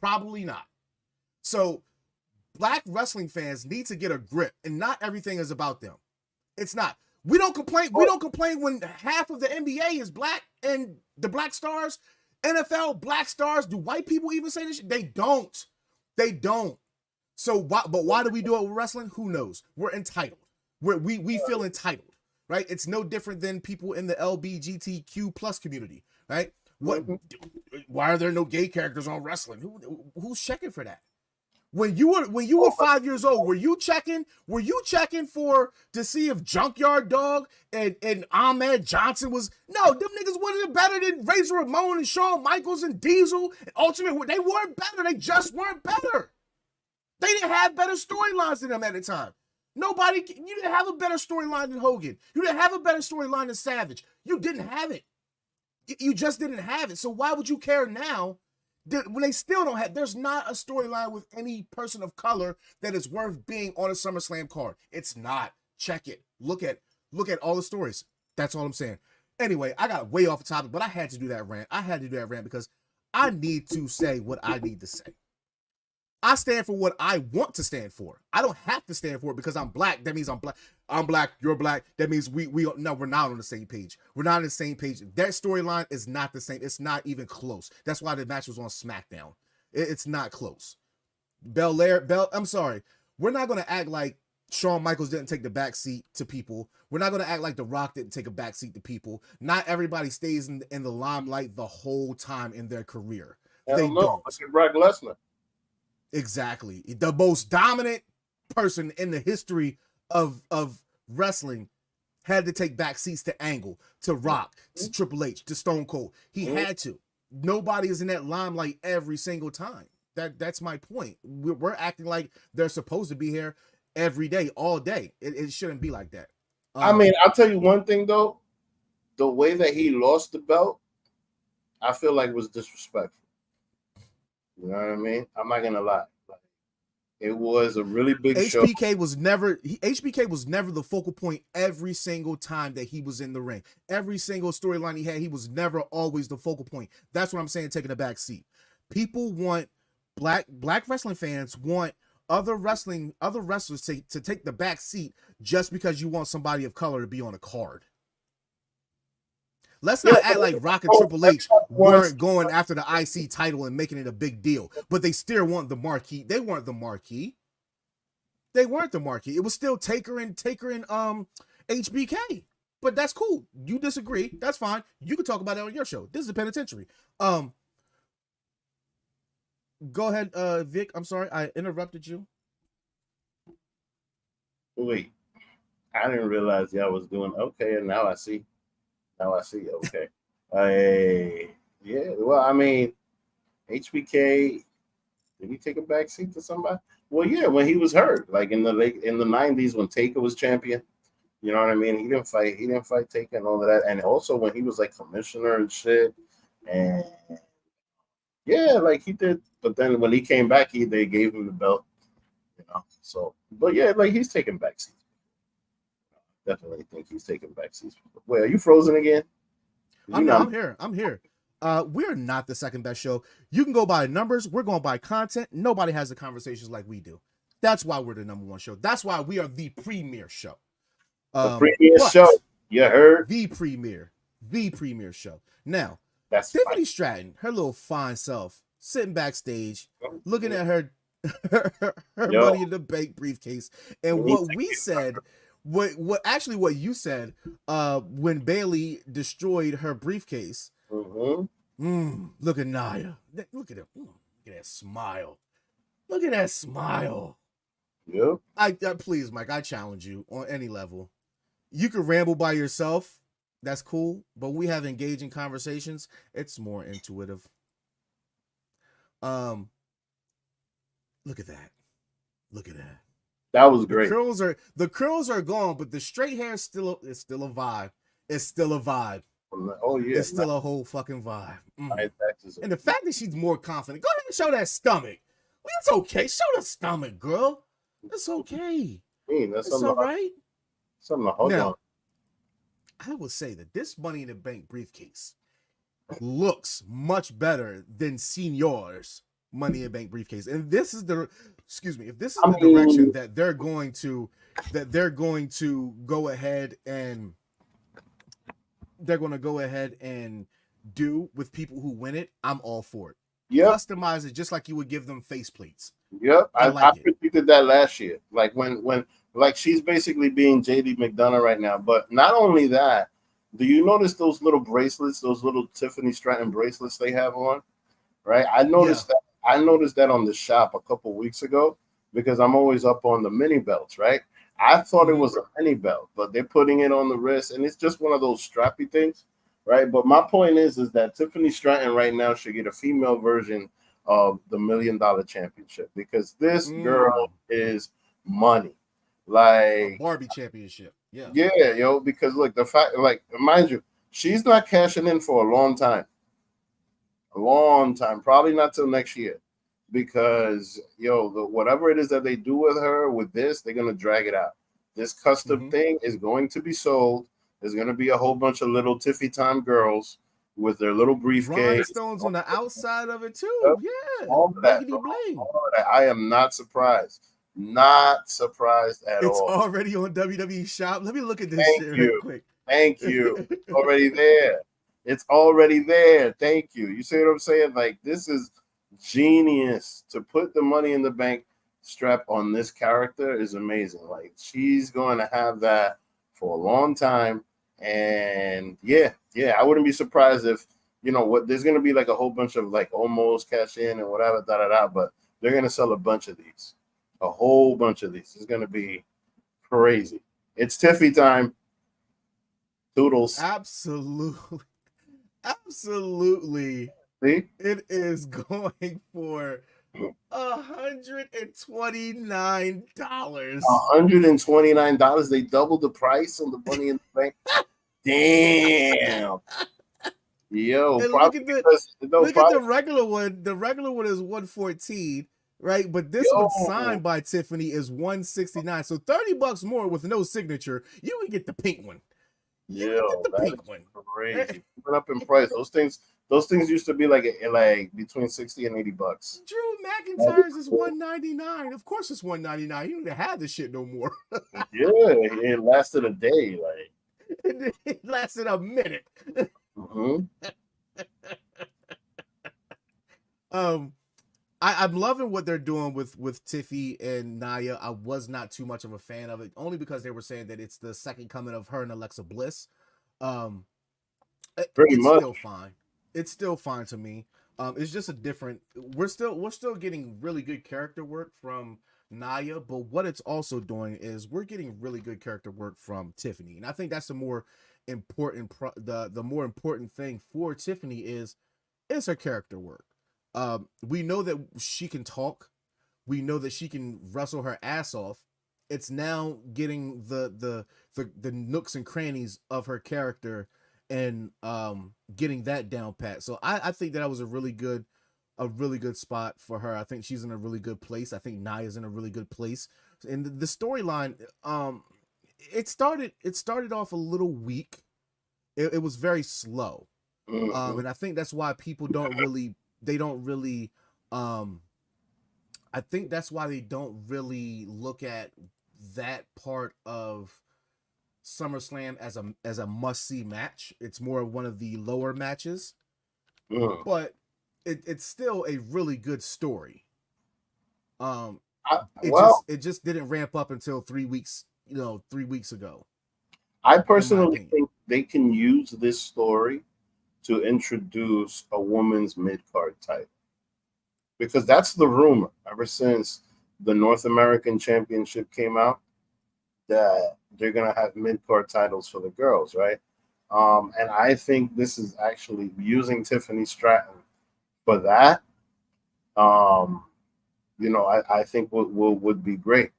Probably not. So black wrestling fans need to get a grip, and not everything is about them. It's not. We don't complain when half of the NBA is black and the black stars, NFL black stars. Do white people even say this shit? They don't. So why do we do it with wrestling? Who knows? We're entitled. We feel entitled, right? It's no different than people in the LGBTQ plus community, right? Why are there no gay characters on wrestling? Who's checking for that? When you were 5 years old, were you checking to see if Junkyard Dog and Ahmed Johnson was? No, them niggas wasn't better than Razor Ramon and Shawn Michaels and Diesel and Ultimate. They weren't better. They just weren't better. They didn't have better storylines than them at the time. You didn't have a better storyline than Hogan. You didn't have a better storyline than Savage. You didn't have it. You just didn't have it. So why would you care now when they still don't have? There's not a storyline with any person of color that is worth being on a SummerSlam card. It's not. Check it. Look at all the stories. That's all I'm saying. Anyway, I got way off the topic, but I had to do that rant. Because I need to say what I need to say. I stand for what I want to stand for. I don't have to stand for it because I'm black. That means I'm black. I'm black. You're black. That means we're not on the same page. We're not on the same page. That storyline is not the same. It's not even close. That's why the match was on SmackDown. It's not close. I'm sorry. We're not going to act like Shawn Michaels didn't take the back seat to people. We're not going to act like The Rock didn't take a back seat to people. Not everybody stays in the limelight the whole time in their career. They don't. Look at Brock Lesnar. Exactly. The most dominant person in the history of wrestling had to take back seats to Angle, to Rock, to Triple H, to Stone Cold. He had to. Nobody is in that limelight every single time. That's my point. We're acting like they're supposed to be here every day, all day. It shouldn't be like that. I mean, I'll tell you one thing though. The way that he lost the belt, I feel like was disrespectful. You know what I mean? I'm not gonna lie. It was a really big show. HBK was never the focal point every single time that he was in the ring. Every single storyline he had, he was never always the focal point. That's what I'm saying, taking a back seat. People want black wrestling fans want other wrestlers to take the back seat just because you want somebody of color to be on a card. Let's not act like Rock and Triple H weren't going after the IC title and making it a big deal, but they still want the marquee. They weren't the marquee. It was still Taker and HBK. but that's cool. You disagree. That's fine. You can talk about it on your show. This is a penitentiary. Go ahead, Vic. I'm sorry. I interrupted you. Wait. I didn't realize y'all was doing okay, and now I see. Okay. Yeah. Well, I mean, HBK, did he take a back seat to somebody? Well, yeah, when he was hurt, like in the 90s when Taker was champion. You know what I mean? He didn't fight Taker and all of that. And also when he was like commissioner and shit. And yeah, like he did. But then when he came back, they gave him the belt. You know. So, but yeah, like he's taking back seats. Definitely think he's taking back seats. Wait, are you frozen again? I'm here. We're not the second best show. You can go by numbers. We're going by content. Nobody has the conversations like we do. That's why we're the number one show. That's why we are the premier show. The premier show. You heard? The premier show. Now, that's Tiffany Stratton, her little fine self, sitting backstage, looking at her Money in the Bank briefcase, and what we said. What you said when Bailey destroyed her briefcase. Look at Nia. Look at him. Look at that smile. Look at that smile. Yep. I please, Mike, I challenge you on any level. You can ramble by yourself. That's cool. But we have engaging conversations. It's more intuitive. Look at that. Look at that. That was great. The curls are gone, but the straight hair is still a vibe. It's still a vibe. Oh yeah, it's still a whole fucking vibe. And the fact that she's more confident. Go ahead and show that stomach. Well, it's okay. Show the stomach, girl. It's okay. That's all right. Something to hold on. I would say that this Money in the Bank briefcase looks much better than Senior's Money in the Bank briefcase, and this is the if this is the direction that they're going to go ahead and do with people who win it, I'm all for it. Customize it just like you would give them faceplates. Yep, I predicted that last year. Like when like she's basically being JD McDonough right now. But not only that, do you notice those little bracelets, those little Tiffany Stratton bracelets they have on? Right, I noticed that. I noticed that on the shop a couple weeks ago because I'm always up on the mini belts, right? I thought it was a mini belt, but they're putting it on the wrist, and it's just one of those strappy things, right? But my point is that Tiffany Stratton right now should get a female version of the $1 Million Championship because this girl is money, like a Barbie championship. Yeah, yo. Because look, the fact, like, mind you, she's not cashing in for a long time. Probably not till next year, because whatever it is that they do with her with this, they're gonna drag it out. This custom thing is going to be sold. There's gonna be a whole bunch of little Tiffy Time girls with their little briefcase, rhinestones on the outside of it too. Yeah, all that. I am not surprised. Not surprised at all. It's already on WWE Shop. Let me look at this shit real quick. Thank you. Already there. It's already there. Thank you. You see what I'm saying? Like, this is genius. To put the Money in the Bank strap on this character is amazing. Like, she's going to have that for a long time. And yeah, I wouldn't be surprised if, there's going to be like a whole bunch of like almost cash in and whatever, but they're going to sell a bunch of these. A whole bunch of these. It's going to be crazy. It's Tiffy time. Toodles. Absolutely. See? It is going for $129. $129. They doubled the price on the Money in the Bank. Damn. Yo, look at the regular one. The regular one is $114, right? But this one signed by Tiffany is $169. So $30 more with no signature. You can get the pink one. Yeah, that's crazy. Went up in price. Those things used to be like between $60 and $80. Drew McIntyre's is $199. Of course, it's $199. You don't have this shit no more. Yeah, it lasted a day. Like it lasted a minute. I'm loving what they're doing with Tiffy and Nia. I was not too much of a fan of it, only because they were saying that it's the second coming of her and Alexa Bliss. Pretty It's much. still fine. It's still fine to me. It's just a different. We're still getting really good character work from Nia, but what it's also doing is we're getting really good character work from Tiffany, and I think that's the more important. The more important thing for Tiffany is her character work. We know that she can talk. We know that she can wrestle her ass off. It's now getting the nooks and crannies of her character and getting that down pat. So I think that was a really good spot for her. I think she's in a really good place. I think Nia's in a really good place. And the storyline, it started off a little weak. It was very slow. And I think that's why people don't really I think that's why they don't really look at that part of SummerSlam as a must-see match. It's more of one of the lower matches. But it's still a really good story. It just didn't ramp up until 3 weeks, 3 weeks ago. I personally think they can use this story to introduce a woman's mid-card title. Because that's the rumor ever since the North American Championship came out, that they're going to have mid-card titles for the girls, right? And I think this is actually using Tiffany Stratton for that. I think would be great,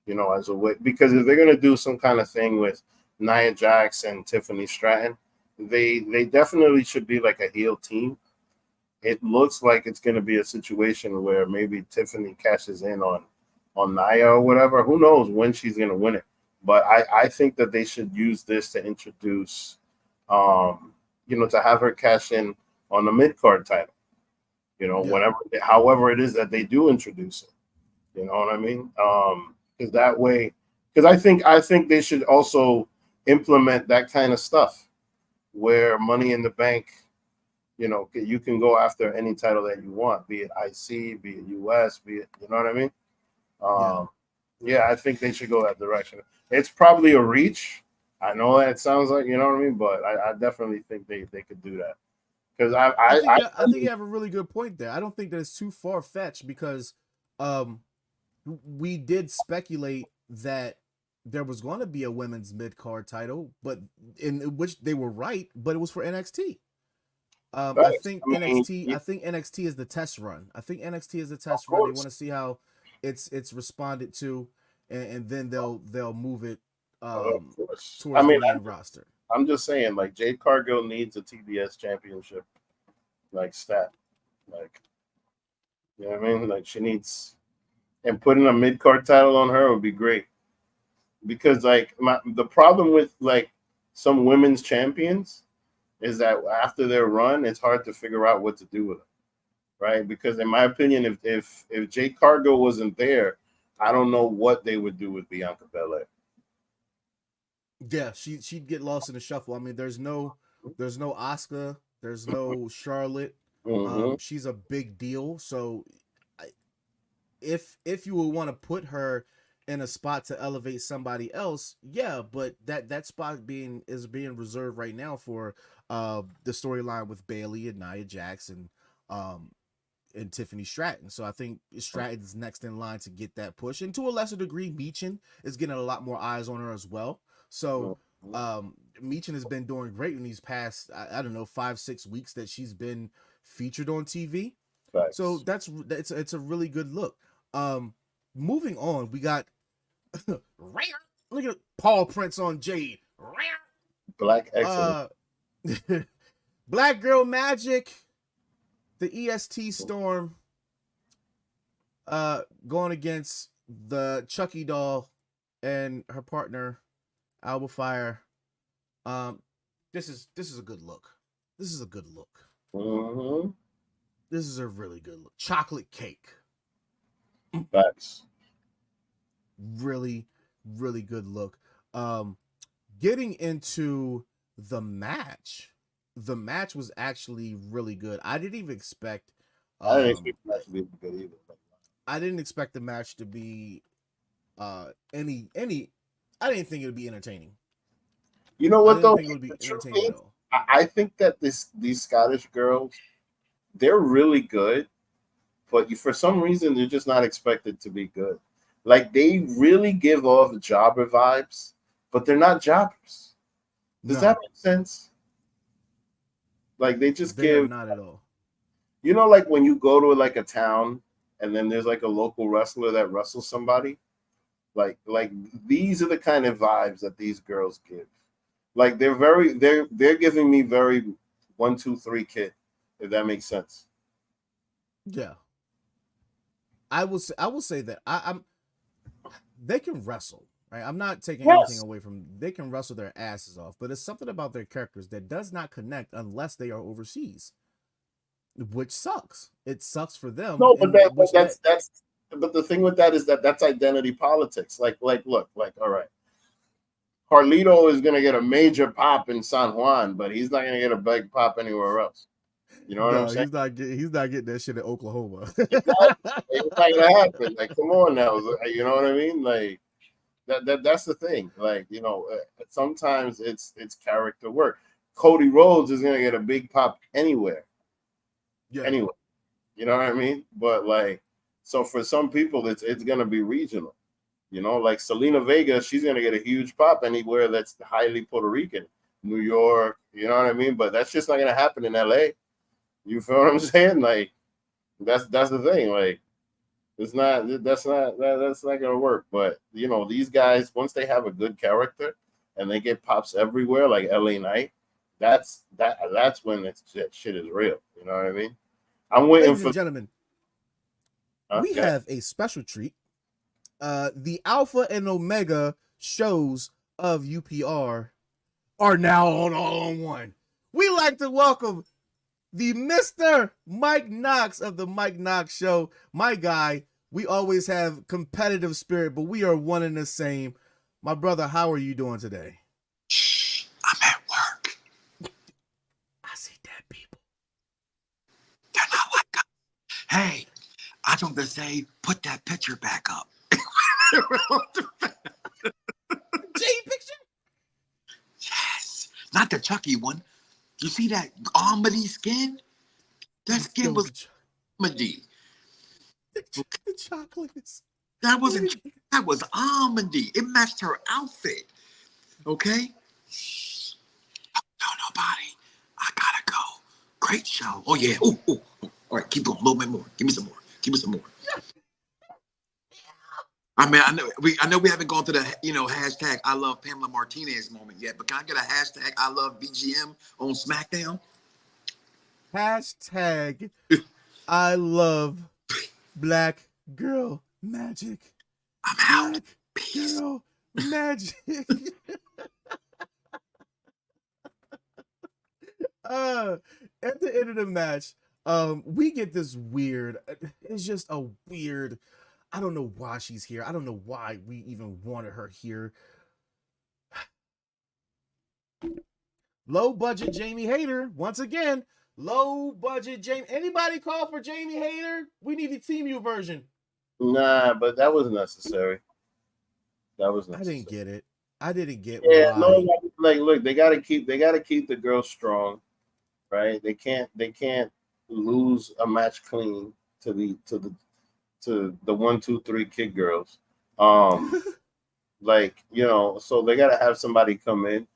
as a way, because if they're going to do some kind of thing with Nia Jax and Tiffany Stratton, they definitely should be like a heel team. It looks like it's going to be a situation where maybe Tiffany cashes in on Nia or whatever. Who knows when she's going to win it? But I think that they should use this to introduce, to have her cash in on the mid-card title, however it is that they do introduce it. You know what I mean? Because that way, because I think they should also implement that kind of stuff where Money in the Bank, you can go after any title that you want, be it IC, be it US, be it, you know what I mean? I think they should go that direction. It's probably a reach. I know that it sounds like, you know what I mean? But I definitely think they could do that. Because I think you have a really good point there. I don't think that it's too far-fetched because we did speculate that there was going to be a women's mid-card title, but in which they were right, but it was for NXT. I think NXT is the test run. I think NXT is the test run. They want to see how it's responded to, and then they'll move it towards the main roster. I'm just saying, like, Jade Cargill needs a TBS championship, like, stat, like, you know what I mean? Like, she needs, and putting a mid card title on her would be great, because like the problem with like some women's champions is that after their run, it's hard to figure out what to do with them, right? Because in my opinion, if Jade Cargill wasn't there, I don't know what they would do with Bianca Belair. Yeah, she'd get lost in the shuffle. I mean, there's no Asuka, there's no Charlotte. She's a big deal. So if you would want to put her in a spot to elevate somebody else, yeah, but that spot is being reserved right now for the storyline with Bayley and Nia Jax and Tiffany Stratton. So I think Stratton's next in line to get that push, and to a lesser degree, Meechin is getting a lot more eyes on her as well. So Meechin has been doing great in these past, I don't know, 5-6 weeks that she's been featured on TV. Right. So it's a really good look. Moving on, we got look at Paul Prince on Jade. Black excellent. Black Girl Magic, the EST Storm, going against the Chucky doll and her partner Alba Fire. This is a good look. This is a good look. This is a really good look. Chocolate cake. Facts. Really, really good look. Getting into the match was actually really good. I didn't even expect I didn't expect the match to be good either. I didn't expect the match to be any. I didn't think it would be entertaining. You know what though? Think it would be entertaining at all. I think that these Scottish girls, they're really good, but for some reason they're just not expected to be good. Like they really give off jobber vibes, but they're not jobbers. Does that make sense? Like they just give not at all. You know, like when you go to like a town and then there's like a local wrestler that wrestles somebody, like these are the kind of vibes that these girls give. Like they're giving me very 1, 2, 3 Kid, if that makes sense. Yeah, I will say that I'm they can wrestle, right? I'm not taking anything away from they can wrestle their asses off, but it's something about their characters that does not connect unless they are overseas, which sucks. It sucks for them. No, but but the thing with that is that's identity politics. Like look, all right. Carlito is going to get a major pop in San Juan, but he's not going to get a big pop anywhere else. You know what I'm saying? He's not getting that shit in Oklahoma. It's not going to happen. Like, come on now. You know what I mean? Like, that's the thing. Like, you know, sometimes it's character work. Cody Rhodes is going to get a big pop anywhere. Yeah. Anyway, you know what I mean? But like, so for some people, it's going to be regional. You know, like Selena Vega, she's going to get a huge pop anywhere that's highly Puerto Rican, New York, you know what I mean? But that's just not going to happen in LA. You feel what I'm saying? Like, that's the thing. Like, that's not going to work. But, you know, these guys, once they have a good character and they get pops everywhere, like LA Knight, that's when that shit is real. You know what I mean? I'm waiting Ladies and gentlemen, we have a special treat. The Alpha and Omega shows of UPR are now on All on One. We like to welcome the Mr. Mike Knox of the Mike Knox Show. My guy, we always have competitive spirit, but we are one and the same. My brother, how are you doing today? Shh, I'm at work. I see dead people. They're not like us. Hey, I don't want to say, put that picture back up. J picture? Yes, not the Chucky one. You see that almondy skin? That skin was almondy. The chocolate is. That was almondy. It matched her outfit. Okay? Shh. Don't tell nobody. I gotta go. Great show. Oh yeah. Ooh. All right, keep going. A little bit more. Give me some more. I mean, I know we haven't gone to the hashtag I love Pamela Martinez moment yet, but can I get a hashtag I love BGM on SmackDown? Hashtag I love Black Girl Magic. I'm out. Black Peace. Girl Magic. At the end of the match, we get this weird. It's just a weird. I don't know why she's here. I don't know why we even wanted her here. Low budget Jamie Hayter. Once again, low budget Jamie. Anybody call for Jamie Hayter? We need the TeamU version. Nah, but that was necessary. I didn't get it. I didn't get why. No, like look, they gotta keep the girls strong, right? They can't lose a match clean to the 1, 2, 3 Kid girls. Like, you know, so they gotta have somebody come in.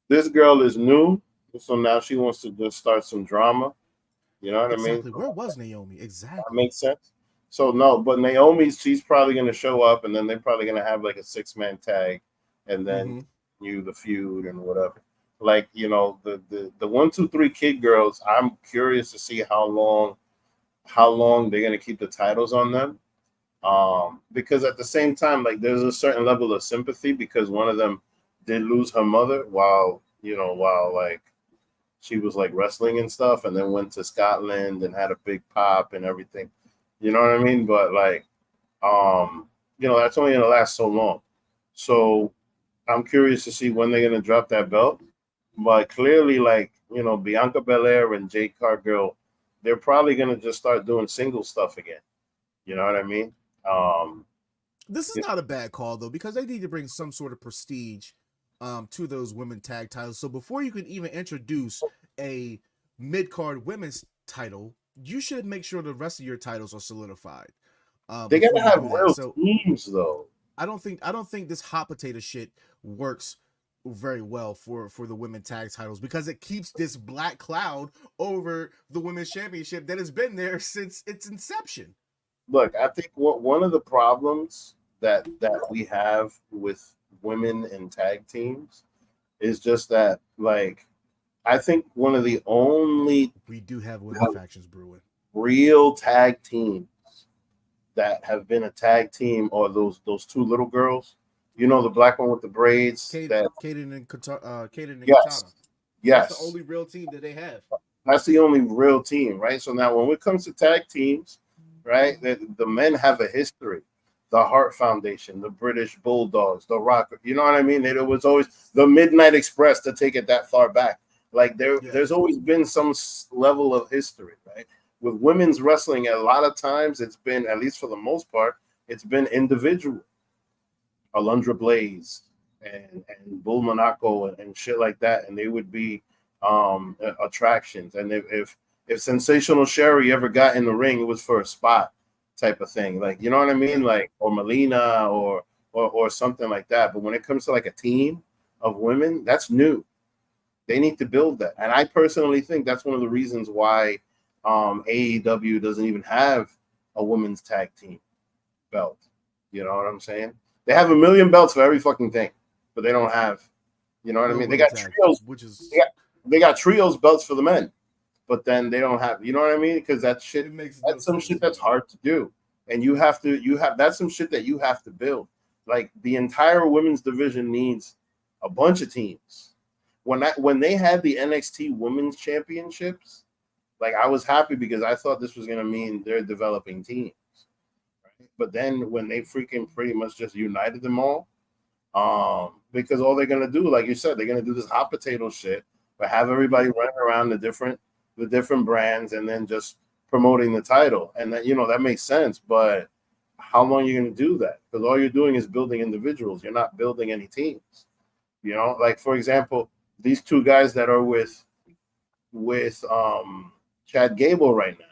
This girl is new, so now she wants to just start some drama. You know what I mean? Where was Naomi? Exactly. That makes sense. So no, but she's probably gonna show up, and then they're probably gonna have like a 6-man tag, and then the feud and whatever. Like, you know, the 1, 2, 3 Kid girls. I'm curious to see how long they're going to keep the titles on them, because at the same time, like, there's a certain level of sympathy because one of them did lose her mother while like she was like wrestling and stuff, and then went to Scotland and had a big pop and everything, you know what I mean? But like, you know, that's only going to last so long. So I'm curious to see when they're going to drop that belt. But clearly, like, you know, Bianca Belair and Jade Cargill, they're probably gonna just start doing single stuff again. You know what I mean? This is not a bad call though, because they need to bring some sort of prestige to those women tag titles. So before you can even introduce a mid-card women's title, you should make sure the rest of your titles are solidified. They gotta have real so teams though. I don't think this hot potato shit works very well for the women tag titles, because it keeps this black cloud over the women's championship that has been there since its inception. Look, I think one of the problems that we have with women in tag teams is just that, like, I think one of the only we do have women factions brewing real tag teams that have been a tag team are those two little girls. You know, the black one with the braids. Kaden and Katana. Yes. That's the only real team that they have. That's the only real team, right? So now when it comes to tag teams, right, the men have a history. The Hart Foundation, the British Bulldogs, the Rocker. You know what I mean? It was always the Midnight Express, to take it that far back. Like there's always been some level of history, right? With women's wrestling, a lot of times it's been, at least for the most part, it's been individual. Alundra Blaze and Bull Monaco and shit like that, and they would be attractions. And if Sensational Sherry ever got in the ring, it was for a spot type of thing, like, you know what I mean, like, or Melina or something like that. But when it comes to like a team of women, that's new. They need to build that, and I personally think that's one of the reasons why AEW doesn't even have a women's tag team belt. You know what I'm saying? They have 1 million belts for every fucking thing, but they don't have, you know what I mean? They got trios, they got trios belts for the men, but then they don't have, you know what I mean? Because that shit, that's some shit that's hard to do, and that's some shit that you have to build. Like, the entire women's division needs a bunch of teams. When they had the NXT Women's Championships, like, I was happy because I thought this was gonna mean they're developing teams. But then when they freaking pretty much just united them all, because all they're gonna do, like you said, they're gonna do this hot potato shit, but have everybody running around the different brands and then just promoting the title, and that, you know, that makes sense. But how long are you gonna do that? Because all you're doing is building individuals. You're not building any teams. You know, like, for example, these two guys that are with Chad Gable right now.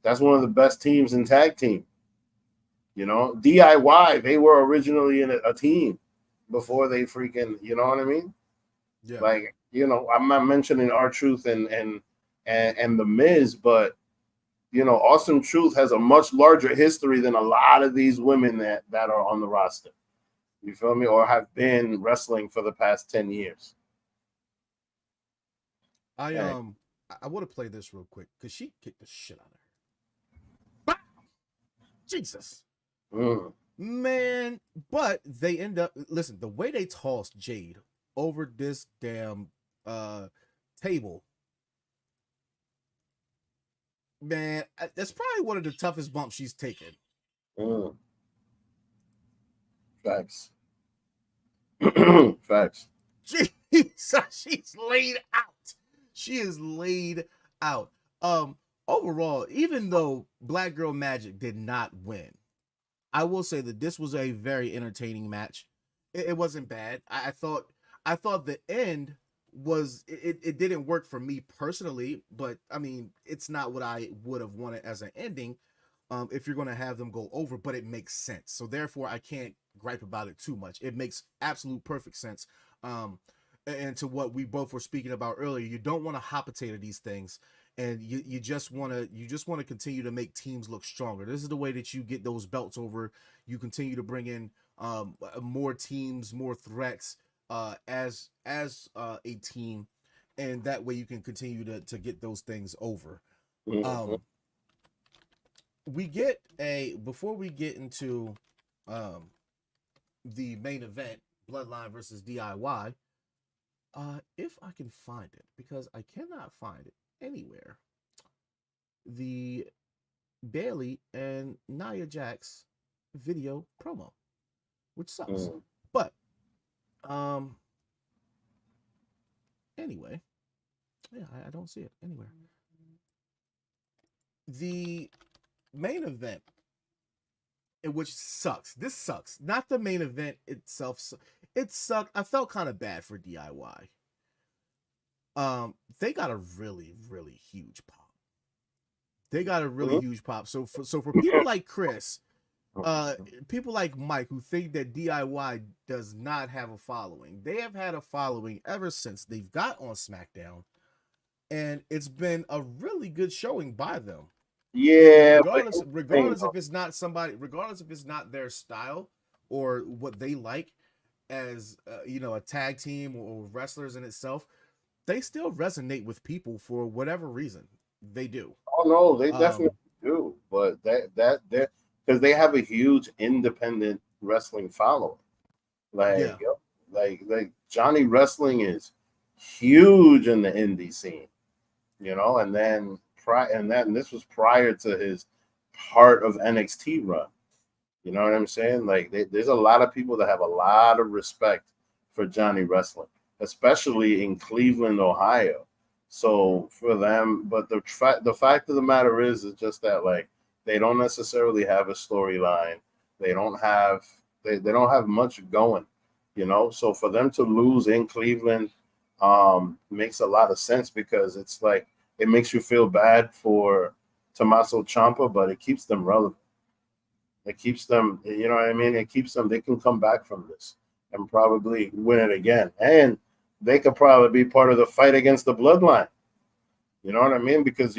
That's one of the best teams in tag team. You know, DIY, they were originally in a team before they freaking, you know what I mean? Yeah. Like, you know, I'm not mentioning R-Truth and the Miz, but, you know, Awesome Truth has a much larger history than a lot of these women that are on the roster. You feel me? Or have been wrestling for the past 10 years. I want to play this real quick because she kicked the shit out of her. Jesus. Man, but they end up, listen, the way they tossed Jade over this damn table, man, that's probably one of the toughest bumps she's taken. Facts. Facts. Jesus, she's laid out. She is laid out. Overall, even though Black Girl Magic did not win, I will say that this was a very entertaining match. It wasn't bad. I thought the end was, it didn't work for me personally, but I mean, it's not what I would have wanted as an ending. If you're going to have them go over, but it makes sense. So therefore, I can't gripe about it too much. It makes absolute perfect sense. And to what we both were speaking about earlier, you don't want to hot potato these things, and you just want to continue to make teams look stronger. This is the way that you get those belts over. You continue to bring in more teams, more threats as a team, and that way you can continue to get those things over. We get before we get into the main event, Bloodline versus DIY. If I can find it, because I cannot find it anywhere, the Bailey and Nia Jax video promo, which sucks. But anyway, yeah, I don't see it anywhere. the main event, which sucks. This sucks. Not the main event itself. It sucked. I felt kind of bad for DIY. They got a really, really huge pop. They got a really huge pop. So for people like Chris, people like Mike who think that DIY does not have a following, they have had a following ever since they've got on SmackDown, and it's been a really good showing by them. Yeah, regardless if it's not somebody, regardless if it's not their style or what they like as a tag team or wrestlers in itself, they still resonate with people for whatever reason. They do. Oh no, they definitely do. But that because they have a huge independent wrestling following. Like Johnny Wrestling is huge in the indie scene, and then this was prior to his Heart of NXT run. You know what I'm saying? Like there's a lot of people that have a lot of respect for Johnny Wrestling, especially in Cleveland, Ohio. So for them, but the fact of the matter is just that like they don't necessarily have a storyline. They don't have much going, So for them to lose in Cleveland makes a lot of sense because it's like it makes you feel bad for Tommaso Ciampa, but it keeps them relevant. It keeps them, you know what I mean? It keeps them, they can come back from this and probably win it again. And they could probably be part of the fight against the Bloodline. You know what I mean? Because,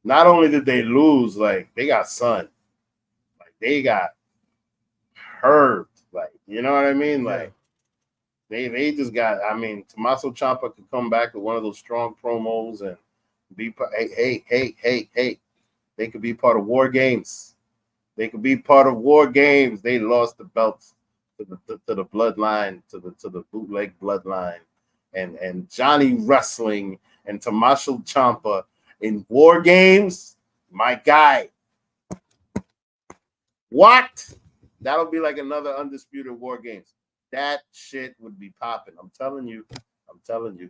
not only did they lose, like, they got sunned. Like, they got hurt. Like, you know what I mean? Yeah. Like, they just got, Tommaso Ciampa could come back with one of those strong promos and be, hey. They could be part of War Games. They could be part of War Games. They lost the belts to the Bloodline, to the bootleg Bloodline, and Johnny Wrestling and Tommaso Ciampa in War Games. My guy, what? That'll be like another undisputed War Games. That shit would be popping. I'm telling you,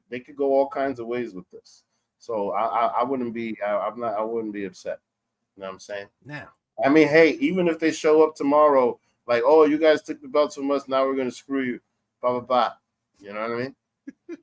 they could go all kinds of ways with this. So I wouldn't be, I wouldn't be upset. You know what I'm saying? Now, hey, even if they show up tomorrow, like, oh, you guys took the belts from us, now we're gonna screw you, blah blah blah. You know what I mean?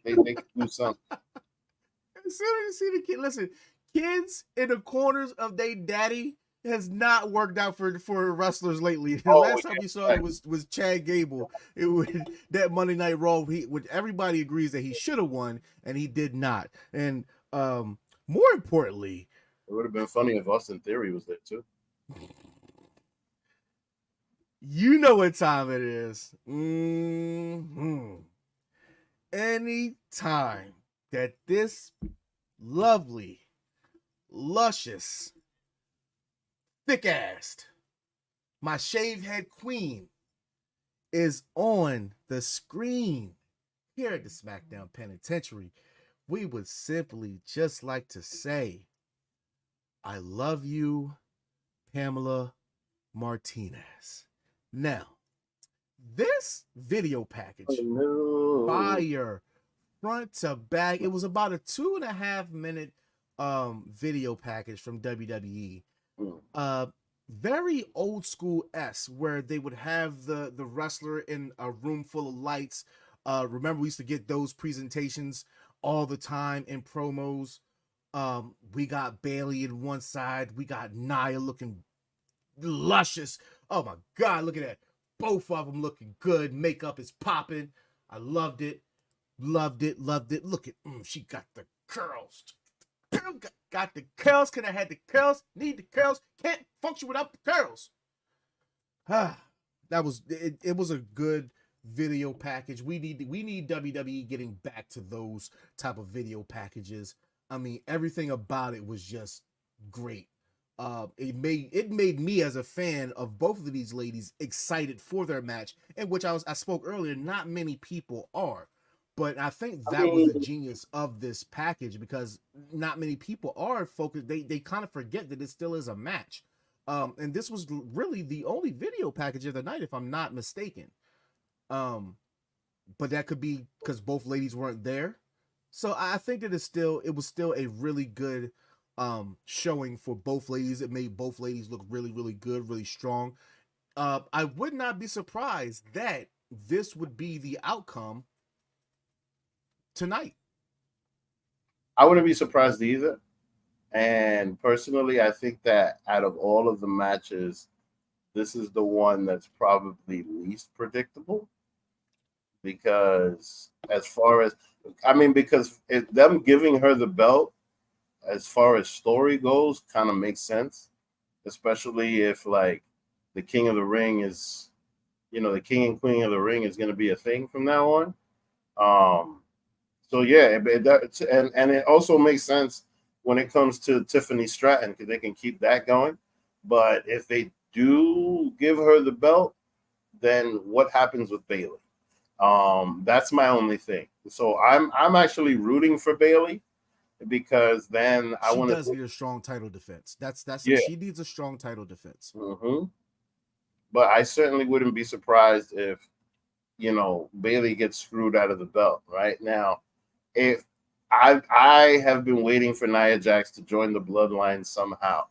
They could do something. As soon as you see the kid, listen, kids in the corners of their daddy has not worked out for wrestlers lately. The last time we saw it was Chad Gable. That Monday Night Raw. Everybody agrees that he should have won, and he did not. And more importantly, it would have been funny if Austin Theory was there too. You know what time it is. Any time that this lovely, luscious, thick-assed, my shaved head queen is on the screen here at the Smackdown Penitentiary, we would simply just like to say, I love you, Pamela Martinez. Now, this video package, fire, front to back. It was about a 2.5 minute video package from WWE. Very old school where they would have the wrestler in a room full of lights. Remember, we used to get those presentations all the time in promos. We got Bailey in one side. We got Nia looking luscious. Oh my God, look at that. Both of them looking good. Makeup is popping. I loved it. Loved it. Look at, she got the curls. Got the curls. Could have had the curls. Need the curls. Can't function without the curls. That was it. It was a good video package. We need WWE getting back to those type of video packages. I mean, everything about it was just great. It made me as a fan of both of these ladies excited for their match, in which I spoke earlier. Not many people are, but I think that was the genius of this package, because not many people are focused. They kind of forget that it still is a match. And this was really the only video package of the night, if I'm not mistaken. But that could be because both ladies weren't there. So I think that it was still a really good showing for both ladies. It made both ladies look really, really good, really strong. I would not be surprised that this would be the outcome tonight. I wouldn't be surprised either. And personally, I think that out of all of the matches, this is the one that's probably least predictable. Because as far as, because them giving her the belt, as far as story goes, kind of makes sense. Especially if, like, the King of the Ring is, the King and Queen of the Ring is going to be a thing from now on. So yeah, and it also makes sense when it comes to Tiffany Stratton, because they can keep that going. But if they do give her the belt, then what happens with Bayley? That's my only thing. So I'm actually rooting for Bayley, because then I want to need a strong title defense. That's yeah. She needs a strong title defense. Mm-hmm. But I certainly wouldn't be surprised if Bayley gets screwed out of the belt right now. If I have been waiting for Nia Jax to join the Bloodline somehow,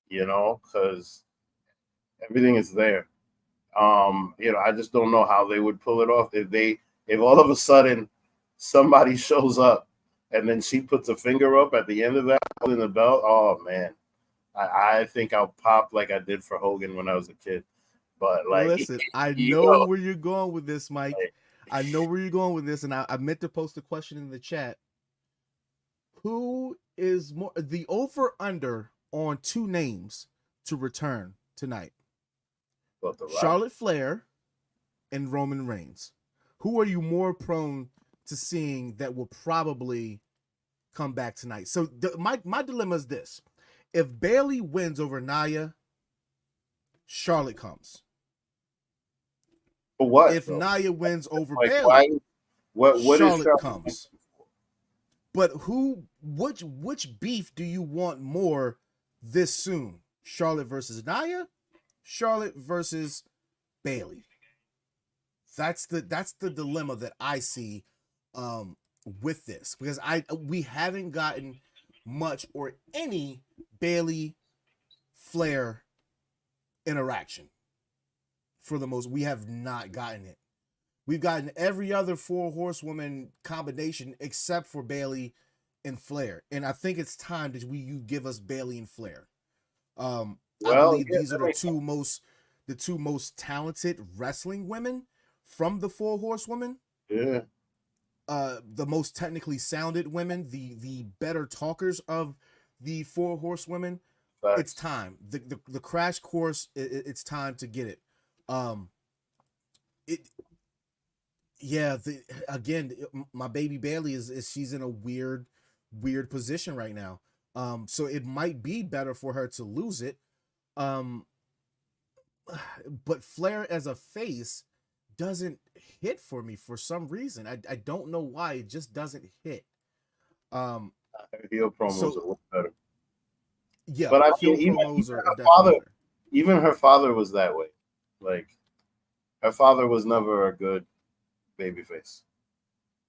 because everything is there. I just don't know how they would pull it off if all of a sudden somebody shows up and then she puts a finger up at the end of that holding the belt. Oh man, I think I'll pop like I did for Hogan when I was a kid. But listen, I know where you're going with this, Mike. I know where you're going with this, and I meant to post a question in the chat. Who is more the over under on 2 names to return tonight? Charlotte Flair and Roman Reigns. Who are you more prone to seeing that will probably come back tonight? So my dilemma is this: if Bayley wins over Nia, Charlotte comes. For what? If Nia wins over Bayley, Charlotte comes. But which beef do you want more this soon? Charlotte versus Nia, Charlotte versus Bayley. That's the dilemma that I see with this, because we haven't gotten much or any Bayley Flair interaction. For the most, we have not gotten it. We've gotten every other 4 horsewoman combination except for Bayley and Flair, and I think it's time that you give us Bayley and Flair. I believe these are the two most talented wrestling women from the 4 horsewomen. Yeah. The most technically sounded women, the better talkers of the 4 horsewomen. Facts. It's time. The crash course. It's time to get it. My baby Bayley is she's in a weird position right now. So it might be better for her to lose it. But Flair as a face doesn't hit for me for some reason. I don't know why. It just doesn't hit. Heel promos are a little better. Yeah, but I heel mean, promos are her definitely father, better. Even her father was that way. Like, her father was never a good babyface,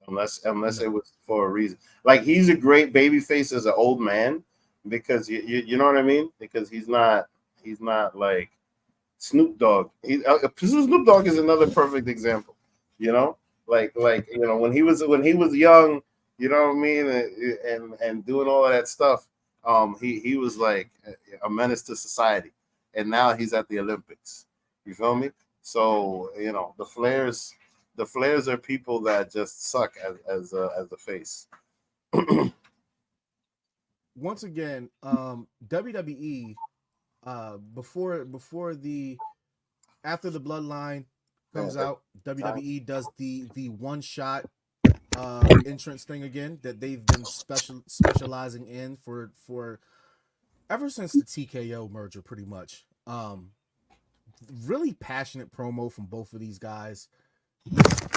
unless it was for a reason. Like, he's a great babyface as an old man, because you know what I mean? Because he's not like Snoop Dogg. Snoop Dogg is another perfect example. Like when he was young, you know what I mean, and doing all of that stuff. He was like a menace to society, and now he's at the Olympics. You feel me? So the Flairs are people that just suck as a face. Once again, WWE after the Bloodline comes out, WWE does the one shot entrance thing again that they've been specializing in for ever since the TKO merger, pretty much. Really passionate promo from both of these guys.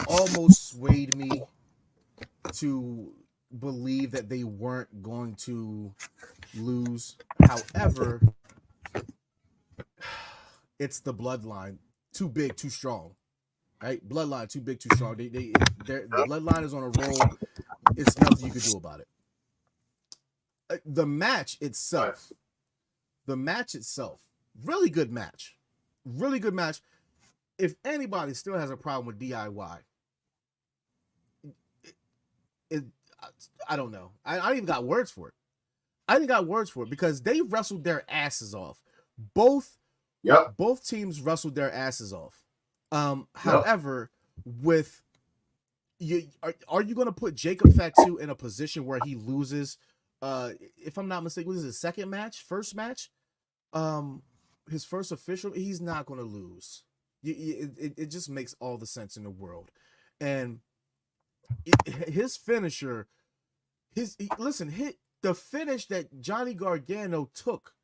Almost swayed me to believe that they weren't going to lose. However, it's the Bloodline. Too big, too strong. Right? Bloodline, too big, too strong. The Bloodline is on a roll. It's nothing you could do about it. the match itself, really good match. If anybody still has a problem with DIY, I don't know. I even got words for it. Because they wrestled their asses off. Both teams wrestled their asses off. However, with you, are you going to put Jacob Fatu in a position where he loses? If I'm not mistaken, was his first match? His first official. He's not going to lose. It just makes all the sense in the world. And his finisher, the finish that Johnny Gargano took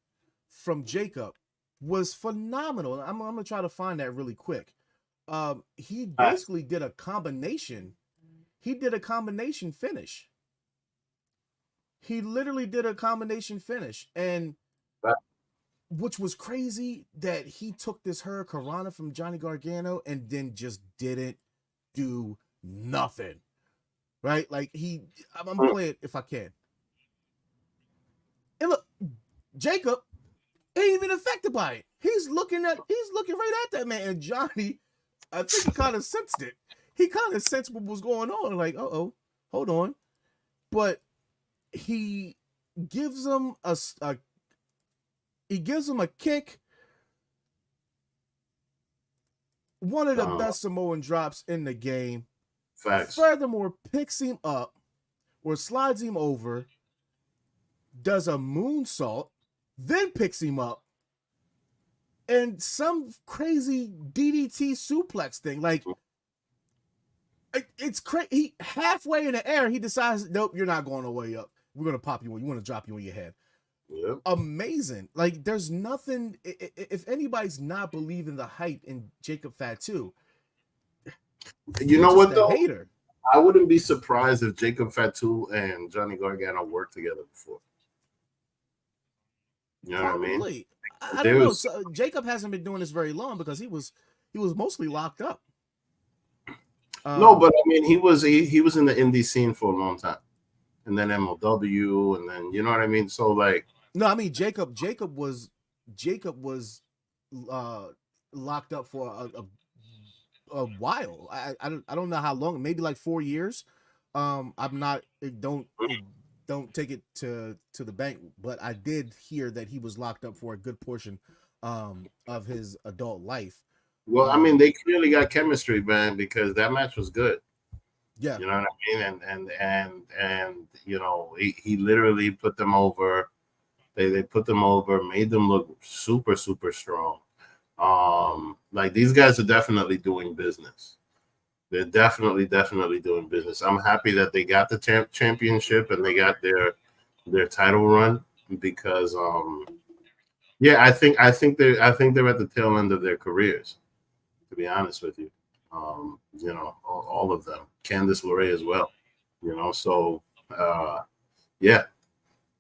from Jacob was phenomenal. I'm gonna try to find that really quick. He basically did a combination. He did a combination finish. He literally did a combination finish, and which was crazy that he took this Hurricanrana from Johnny Gargano and then just didn't do nothing. Right? Like I'm playing if I can. And look, Jacob ain't even affected by it. He's looking right at that man. And Johnny, I think he kind of sensed it. He kind of sensed what was going on. Like, hold on. But he gives him a kick. One of the best Samoan drops in the game. Facts. Furthermore, picks him up or slides him over, does a moonsault, then picks him up, and some crazy DDT suplex thing. Like, it's crazy. He halfway in the air, he decides, nope, you're not going all the way up. We're gonna pop you. You want to drop you on your head. Yep. Amazing. Like, there's nothing. If anybody's not believing the hype in Jacob Fatu, you know what though? Hater. I wouldn't be surprised if Jacob Fatu and Johnny Gargano worked together before. You know Probably. what I mean? I don't know. So Jacob hasn't been doing this very long because he was mostly locked up. No, but I mean, he was in the indie scene for a long time, and then MLW, and then you know what I mean. So like, no, I mean Jacob was locked up for a while. I don't know how long, maybe like 4 years. I'm not don't take it to the bank, but I did hear that he was locked up for a good portion of his adult life. Well, I mean, they clearly got chemistry, man, because that match was good. Yeah, you know what I mean, and you know, he literally put them over. They put them over, made them look super strong. Like, these guys are definitely doing business. They're definitely doing business. I'm happy that they got the championship and they got their title run because yeah, I think they're at the tail end of their careers, to be honest with you. You know, all of them. Candice LeRae as well. You know, so yeah.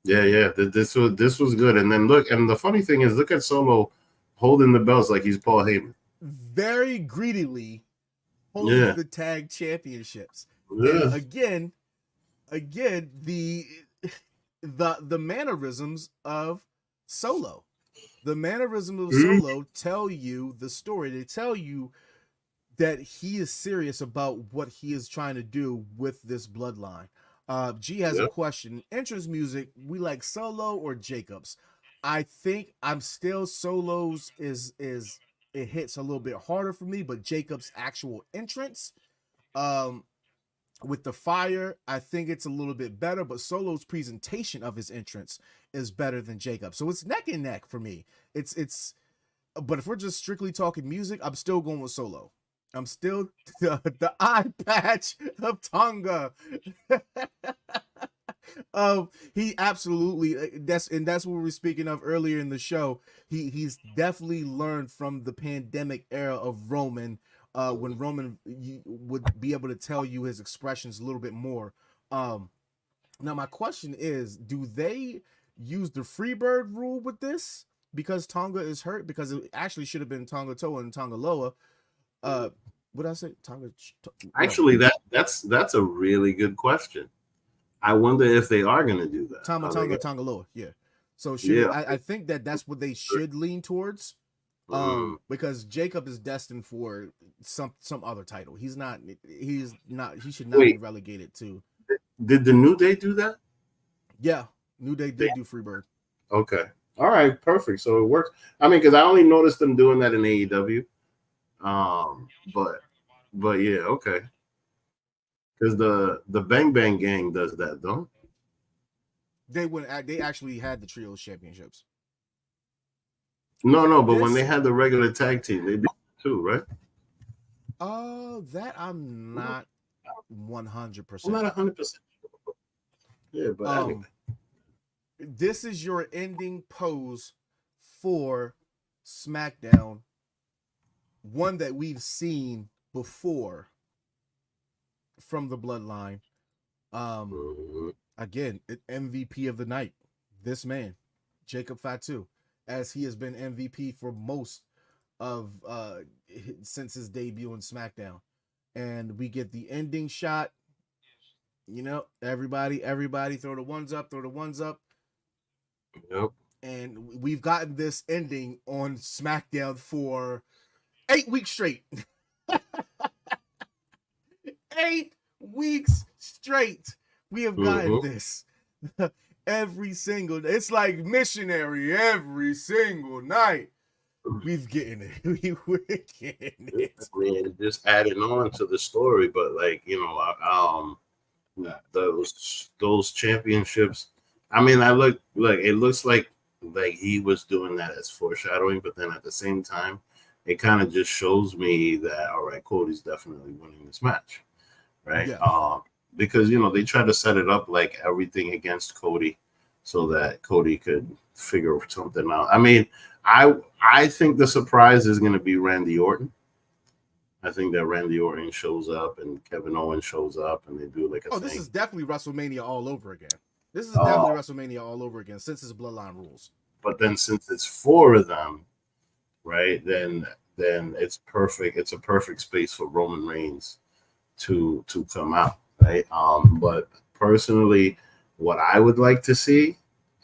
This was good. And then look, and the funny thing is, look at Solo holding the belts like he's Paul Heyman. Very greedily holding the tag championships. Yeah. And again, the mannerisms of Solo. The mannerisms of Solo tell you the story. They tell you that he is serious about what he is trying to do with this bloodline. G has a question. Entrance music, we like Solo or Jacobs? I think I'm still Solo's is it hits a little bit harder for me, but Jacob's actual entrance with the fire, I think it's a little bit better, but Solo's presentation of his entrance is better than Jacob. So it's neck and neck for me. It's but if we're just strictly talking music, I'm still going with Solo. I'm still the eye patch of Tonga. He absolutely that's what we were speaking of earlier in the show. He's definitely learned from the pandemic era of Roman, when Roman would be able to tell you his expressions a little bit more. Now my question is, do they use the Freebird rule with this because Tonga is hurt? Because it actually should have been Tonga Toa and Tonga Loa. What did I say? Tonga. Actually, that's a really good question. I wonder if they are going to do that. Tonga Loa, yeah. So I think that's what they should lean towards. Because Jacob is destined for some other title. He should not be relegated to. Did the New Day do that? Yeah, New Day did do Freebird. Okay. All right, perfect. So it works. I mean, because I only noticed them doing that in AEW. But yeah, okay. Because the Bang Bang Gang does that, don't they actually had the trios championships. No, but when they had the regular tag team, they did too, right? That I'm not 100%. I'm not 100%. Yeah, but anyway. This is your ending pose for SmackDown, one that we've seen before from the Bloodline. Again, MVP of the night, this man, Jacob Fatu, as he has been MVP for most of since his debut in SmackDown. And we get the ending shot. You know, everybody throw the ones up. Yep. And we've gotten this ending on SmackDown for 8 weeks straight. 8 weeks straight. We have gotten this. Every single day. It's like missionary every single night. We're getting it. We're getting it. I mean, just adding on to the story, but like, you know, those championships. I mean, it looks like he was doing that as foreshadowing, but then at the same time, it kind of just shows me that all right, Cody's definitely winning this match, right? Yeah. Because you know they try to set it up like everything against Cody, so that Cody could figure something out. I mean, I think the surprise is going to be Randy Orton. I think that Randy Orton shows up and Kevin Owens shows up and they do like a thing. This is definitely WrestleMania all over again. This is definitely WrestleMania all over again since it's Bloodline rules. But then since it's 4 of them, right? Then it's perfect. It's a perfect space for Roman Reigns to come out, right? But personally, what I would like to see,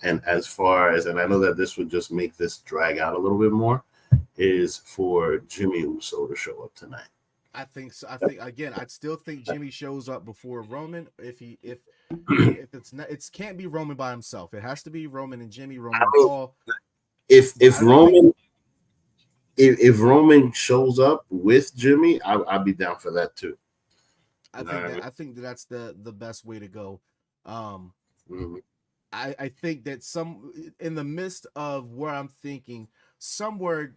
and I know that this would just make this drag out a little bit more, is for Jimmy Uso to show up tonight. I think so. I still think Jimmy shows up before Roman. If it's not, it can't be Roman by himself. It has to be Roman and Jimmy, Roman and Paul. If Roman shows up with Jimmy, I'd be down for that too. I think that's the best way to go. I think that in the midst of where I'm thinking somewhere,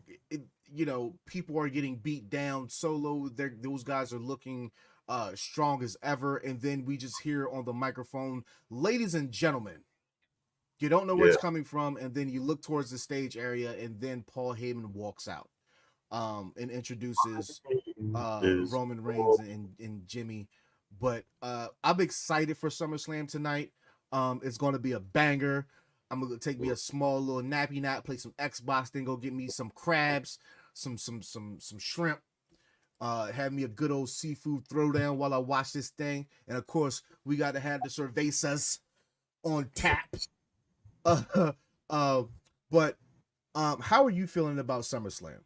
people are getting beat down. Solo, those guys are looking strong as ever, and then we just hear on the microphone, "Ladies and gentlemen," you don't know where it's coming from, and then you look towards the stage area, and then Paul Heyman walks out and introduces Roman Reigns and Jimmy. But I'm excited for SummerSlam tonight. It's going to be a banger. I'm going to take me a small little nappy nap, play some Xbox, then go get me some crabs, some shrimp, have me a good old seafood throwdown while I watch this thing. And of course, we got to have the cervezas on tap. But how are you feeling about SummerSlam?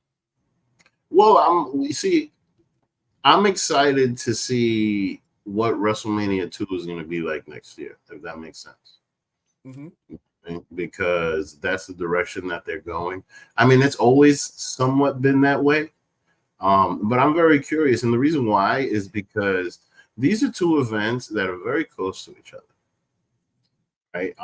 Well, I'm excited to see what WrestleMania 2 is going to be like next year, if that makes sense. Mm-hmm. Because that's the direction that they're going. I mean, it's always somewhat been that way. But I'm very curious. And the reason why is because these are 2 events that are very close to each other. Right.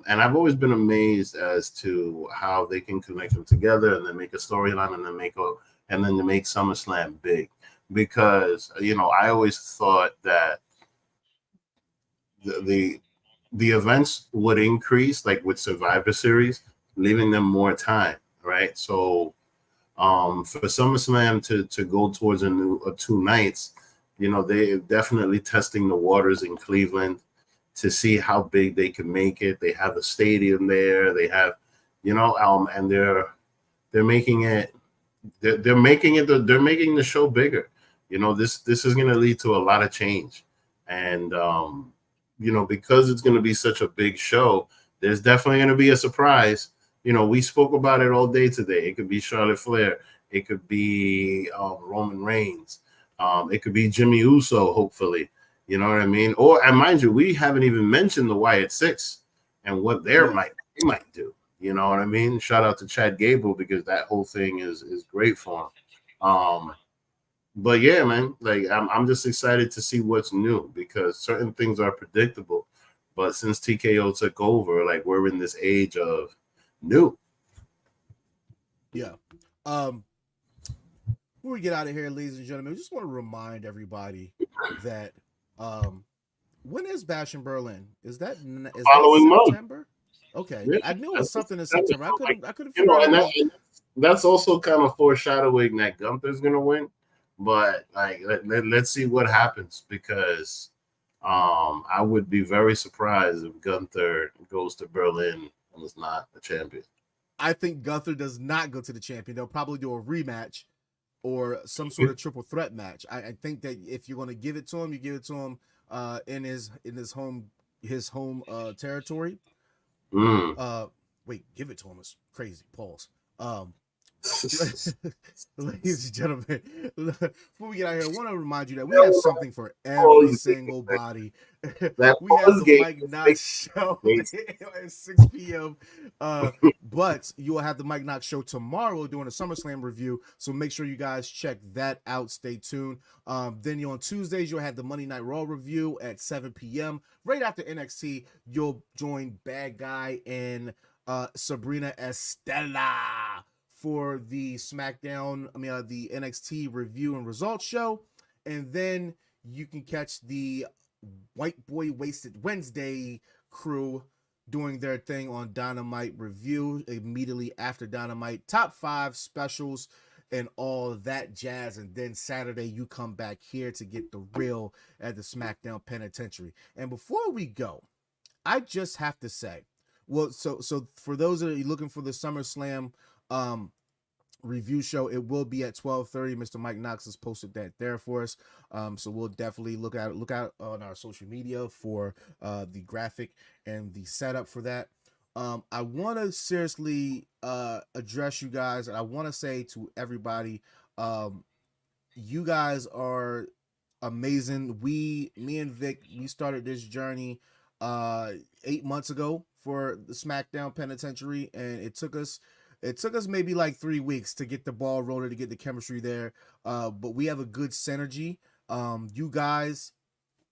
And I've always been amazed as to how they can connect them together and then make a storyline and then to make SummerSlam big. Because, I always thought that the events would increase, like with Survivor Series, leaving them more time, right? So for SummerSlam to go towards a 2 nights, they're definitely testing the waters in Cleveland to see how big they can make it. They have a stadium there. They have, and they're making it. They're making the show bigger. This is going to lead to a lot of change, and because it's going to be such a big show, there's definitely going to be a surprise. We spoke about it all day today. It could be Charlotte Flair. It could be Roman Reigns. It could be Jimmy Uso, hopefully. You know what I mean? And mind you, we haven't even mentioned the Wyatt Six and what they might do. You know what I mean? Shout out to Chad Gable, because that whole thing is great for him. But yeah, man, like I'm just excited to see what's new, because certain things are predictable. But since TKO took over, like, we're in this age of new. Yeah. Before we get out of here, ladies and gentlemen, I just want to remind everybody that when is Bash in Berlin? Is that Following month. September? Okay, yeah, I knew it was something in September. I couldn't figure it out. And that's also kind of foreshadowing that Gunther's gonna win. But like, let's see what happens, because I would be very surprised if Gunther goes to Berlin and is not a champion. I think Gunther does not go to the champion. They'll probably do a rematch or some sort of triple threat match. I think that if you're going to give it to him, you give it to him in his home territory. Wait, give it to him is crazy. Pause. Ladies and gentlemen, before we get out here, I want to remind you that we have something for every single body. We have the Mike Knox show at 6 p.m. But you will have the Mike Knox show tomorrow doing a SummerSlam review. So make sure you guys check that out. Stay tuned. Then on Tuesdays, you'll have the Monday Night Raw review at 7 p.m. Right after NXT, you'll join Bad Guy and Sabrina Estella for the the NXT review and results show. And then you can catch the White Boy Wasted Wednesday crew doing their thing on Dynamite review immediately after Dynamite, top 5 specials and all that jazz. And then Saturday, you come back here to get the real at the SmackDown Penitentiary. And before we go, I just have to say, well, so for those that are looking for the SummerSlam review show, it will be at 12:30. Mr. Mike Knox has posted that there for us, so we'll definitely look out on our social media for the graphic and the setup for that. I want to seriously address you guys, and I want to say to everybody, you guys are amazing. Me and Vic, we started this journey 8 months ago for the SmackDown Penitentiary, and it took us maybe like 3 weeks to get the ball rolling, to get the chemistry there. But we have a good synergy. You guys,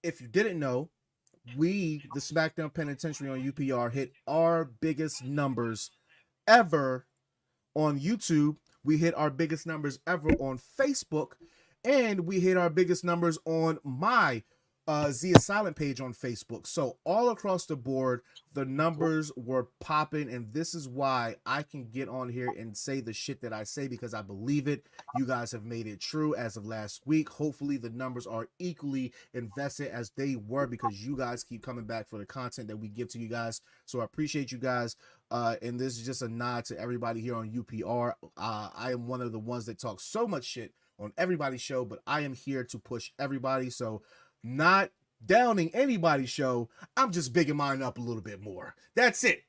if you didn't know, the SmackDown Penitentiary on UPR, hit our biggest numbers ever on YouTube. We hit our biggest numbers ever on Facebook, and we hit our biggest numbers on my Zia Silent page on Facebook. So all across the board, the numbers were popping, and this is why I can get on here and say the shit that I say, because I believe it. You guys have made it true as of last week. Hopefully the numbers are equally invested as they were, because you guys keep coming back for the content that we give to you guys. So I appreciate you guys. And this is just a nod to everybody here on UPR. I am one of the ones that talk so much shit on everybody's show, but I am here to push everybody. So not downing anybody's show, I'm just bigging mine up a little bit more. That's it.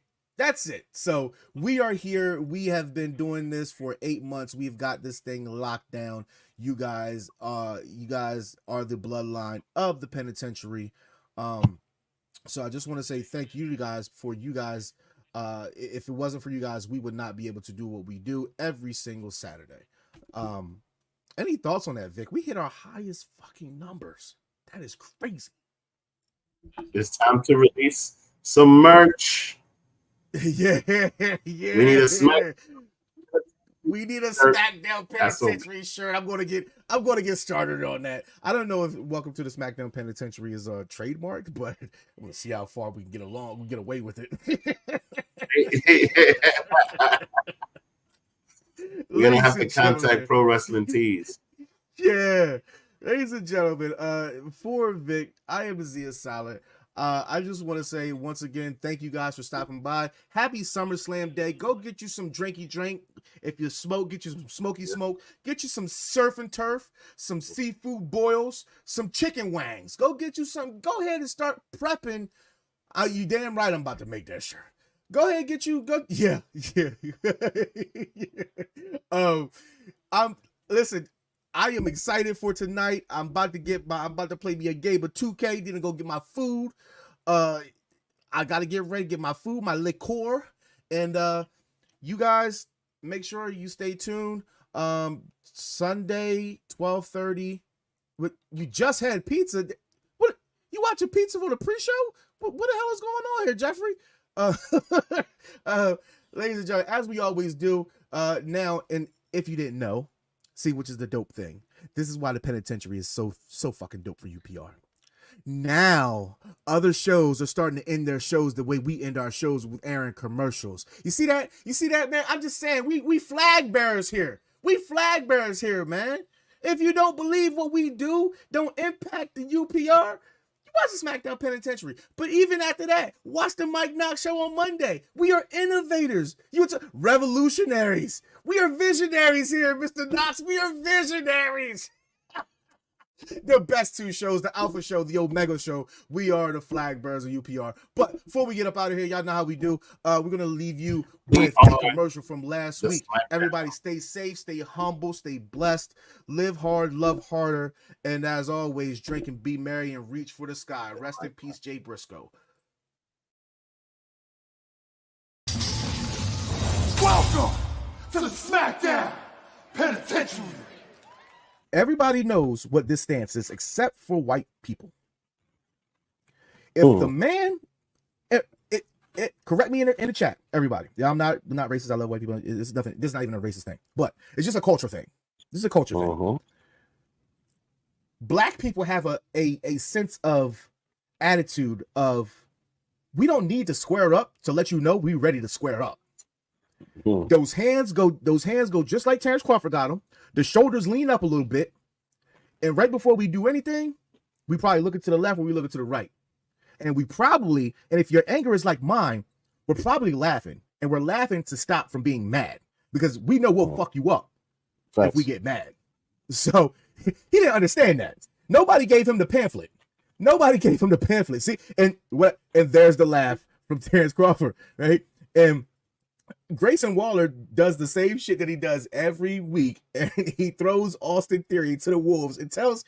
So we are here. We have been doing this for 8 months. We've got this thing locked down. You guys are the bloodline of the penitentiary. So I just want to say thank you to guys. For you guys, if it wasn't for you guys, we would not be able to do what we do every single Saturday. Any thoughts on that, Vic? We hit our highest fucking numbers. That is crazy. It's time to release some merch. Yeah. We need a SmackDown Penitentiary shirt. I'm gonna get started on that. I don't know if Welcome to the SmackDown Penitentiary is trademarked, but I'm gonna see how far we can get along. We get away with it. We're gonna have to contact Pro Wrestling Tees. Yeah. Ladies and gentlemen, for Vic, I am Zia Silent. I just want to say once again, thank you guys for stopping by. Happy SummerSlam day. Go get you some drinky drink. If you smoke, get you some smoky smoke. Get you some surf and turf, some seafood boils, some chicken wangs. Go get you some. Go ahead and start prepping. You damn right I'm about to make that shirt. Go ahead, get you. Go. Yeah. Listen. I am excited for tonight. I'm about to play me a game of 2K. Then go get my food. I gotta get ready, get my food, my liquor, and you guys make sure you stay tuned. Sunday 12:30. You just had pizza. What you watching pizza for the pre-show? What the hell is going on here, Jeffrey? Ladies and gentlemen, as we always do, now, and if you didn't know. See, which is the dope thing. This is why the penitentiary is so fucking dope for UPR. Now, other shows are starting to end their shows the way we end our shows with airing commercials. You see that? You see that, man? I'm just saying, we flag bearers here. We flag bearers here, man. If you don't believe what we do don't impact the UPR, watch the Smackdown Penitentiary. But even after that, watch the Mike Knox show on Monday. We are innovators. Revolutionaries. We are visionaries here, Mr. Knox. We are visionaries. The best two shows, the Alpha Show, the Omega Show. We are the flag bearers of UPR. But before we get up out of here, y'all know how we do. We're going to leave you with a commercial from last week. Everybody stay safe, stay humble, stay blessed, live hard, love harder, and as always, drink and be merry and reach for the sky. Rest in peace, Jay Briscoe. Welcome to the Smackdown Penitentiary. Everybody knows what this stance is, except for white people. If the man, correct me in the chat, everybody. Yeah, I'm not racist. I love white people. It's nothing. This is not even a racist thing, but it's just a culture thing. This is a culture thing. Black people have a sense of attitude of we don't need to square up to let you know we're ready to square up. Those hands go just like Terrence Crawford got them. The shoulders lean up a little bit, and right before we do anything, we probably look to the left or we look to the right. And we probably, and if your anger is like mine, we're probably laughing, and we're laughing to stop from being mad because we know we'll fuck you up if we get mad. So he didn't understand that. Nobody gave him the pamphlet. See, and there's the laugh from Terrence Crawford, right? And Grayson Waller does the same shit that he does every week, and he throws Austin Theory to the wolves and tells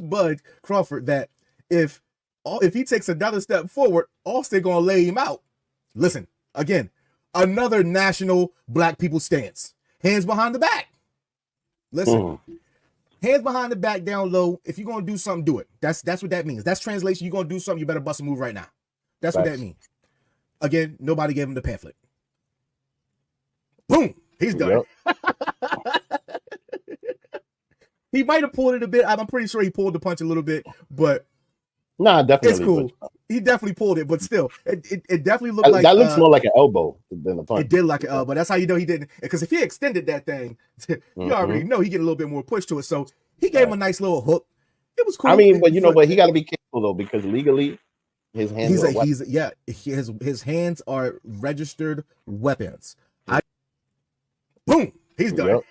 Bud Crawford that if he takes another step forward, Austin gonna lay him out. Listen, again, another national black people stance. Hands behind the back. Listen, hands behind the back, down low. If you're gonna do something, do it. That's what that means. That's translation. You're gonna do something, you better bust a move right now. That's what that means. Again, nobody gave him the pamphlet. Boom, he's done. He might have pulled it a bit. I'm pretty sure he pulled the punch a little bit, but definitely, it's cool. He definitely pulled it, but still, it definitely looked like that looks more like an elbow than a punch. It did like an elbow. That's how you know he didn't. Because if he extended that thing, you already know he get a little bit more push to it. So he gave him a nice little hook. It was cool. I mean, but but he got to be careful though because legally, his hands. His hands are registered weapons. Boom, he's done.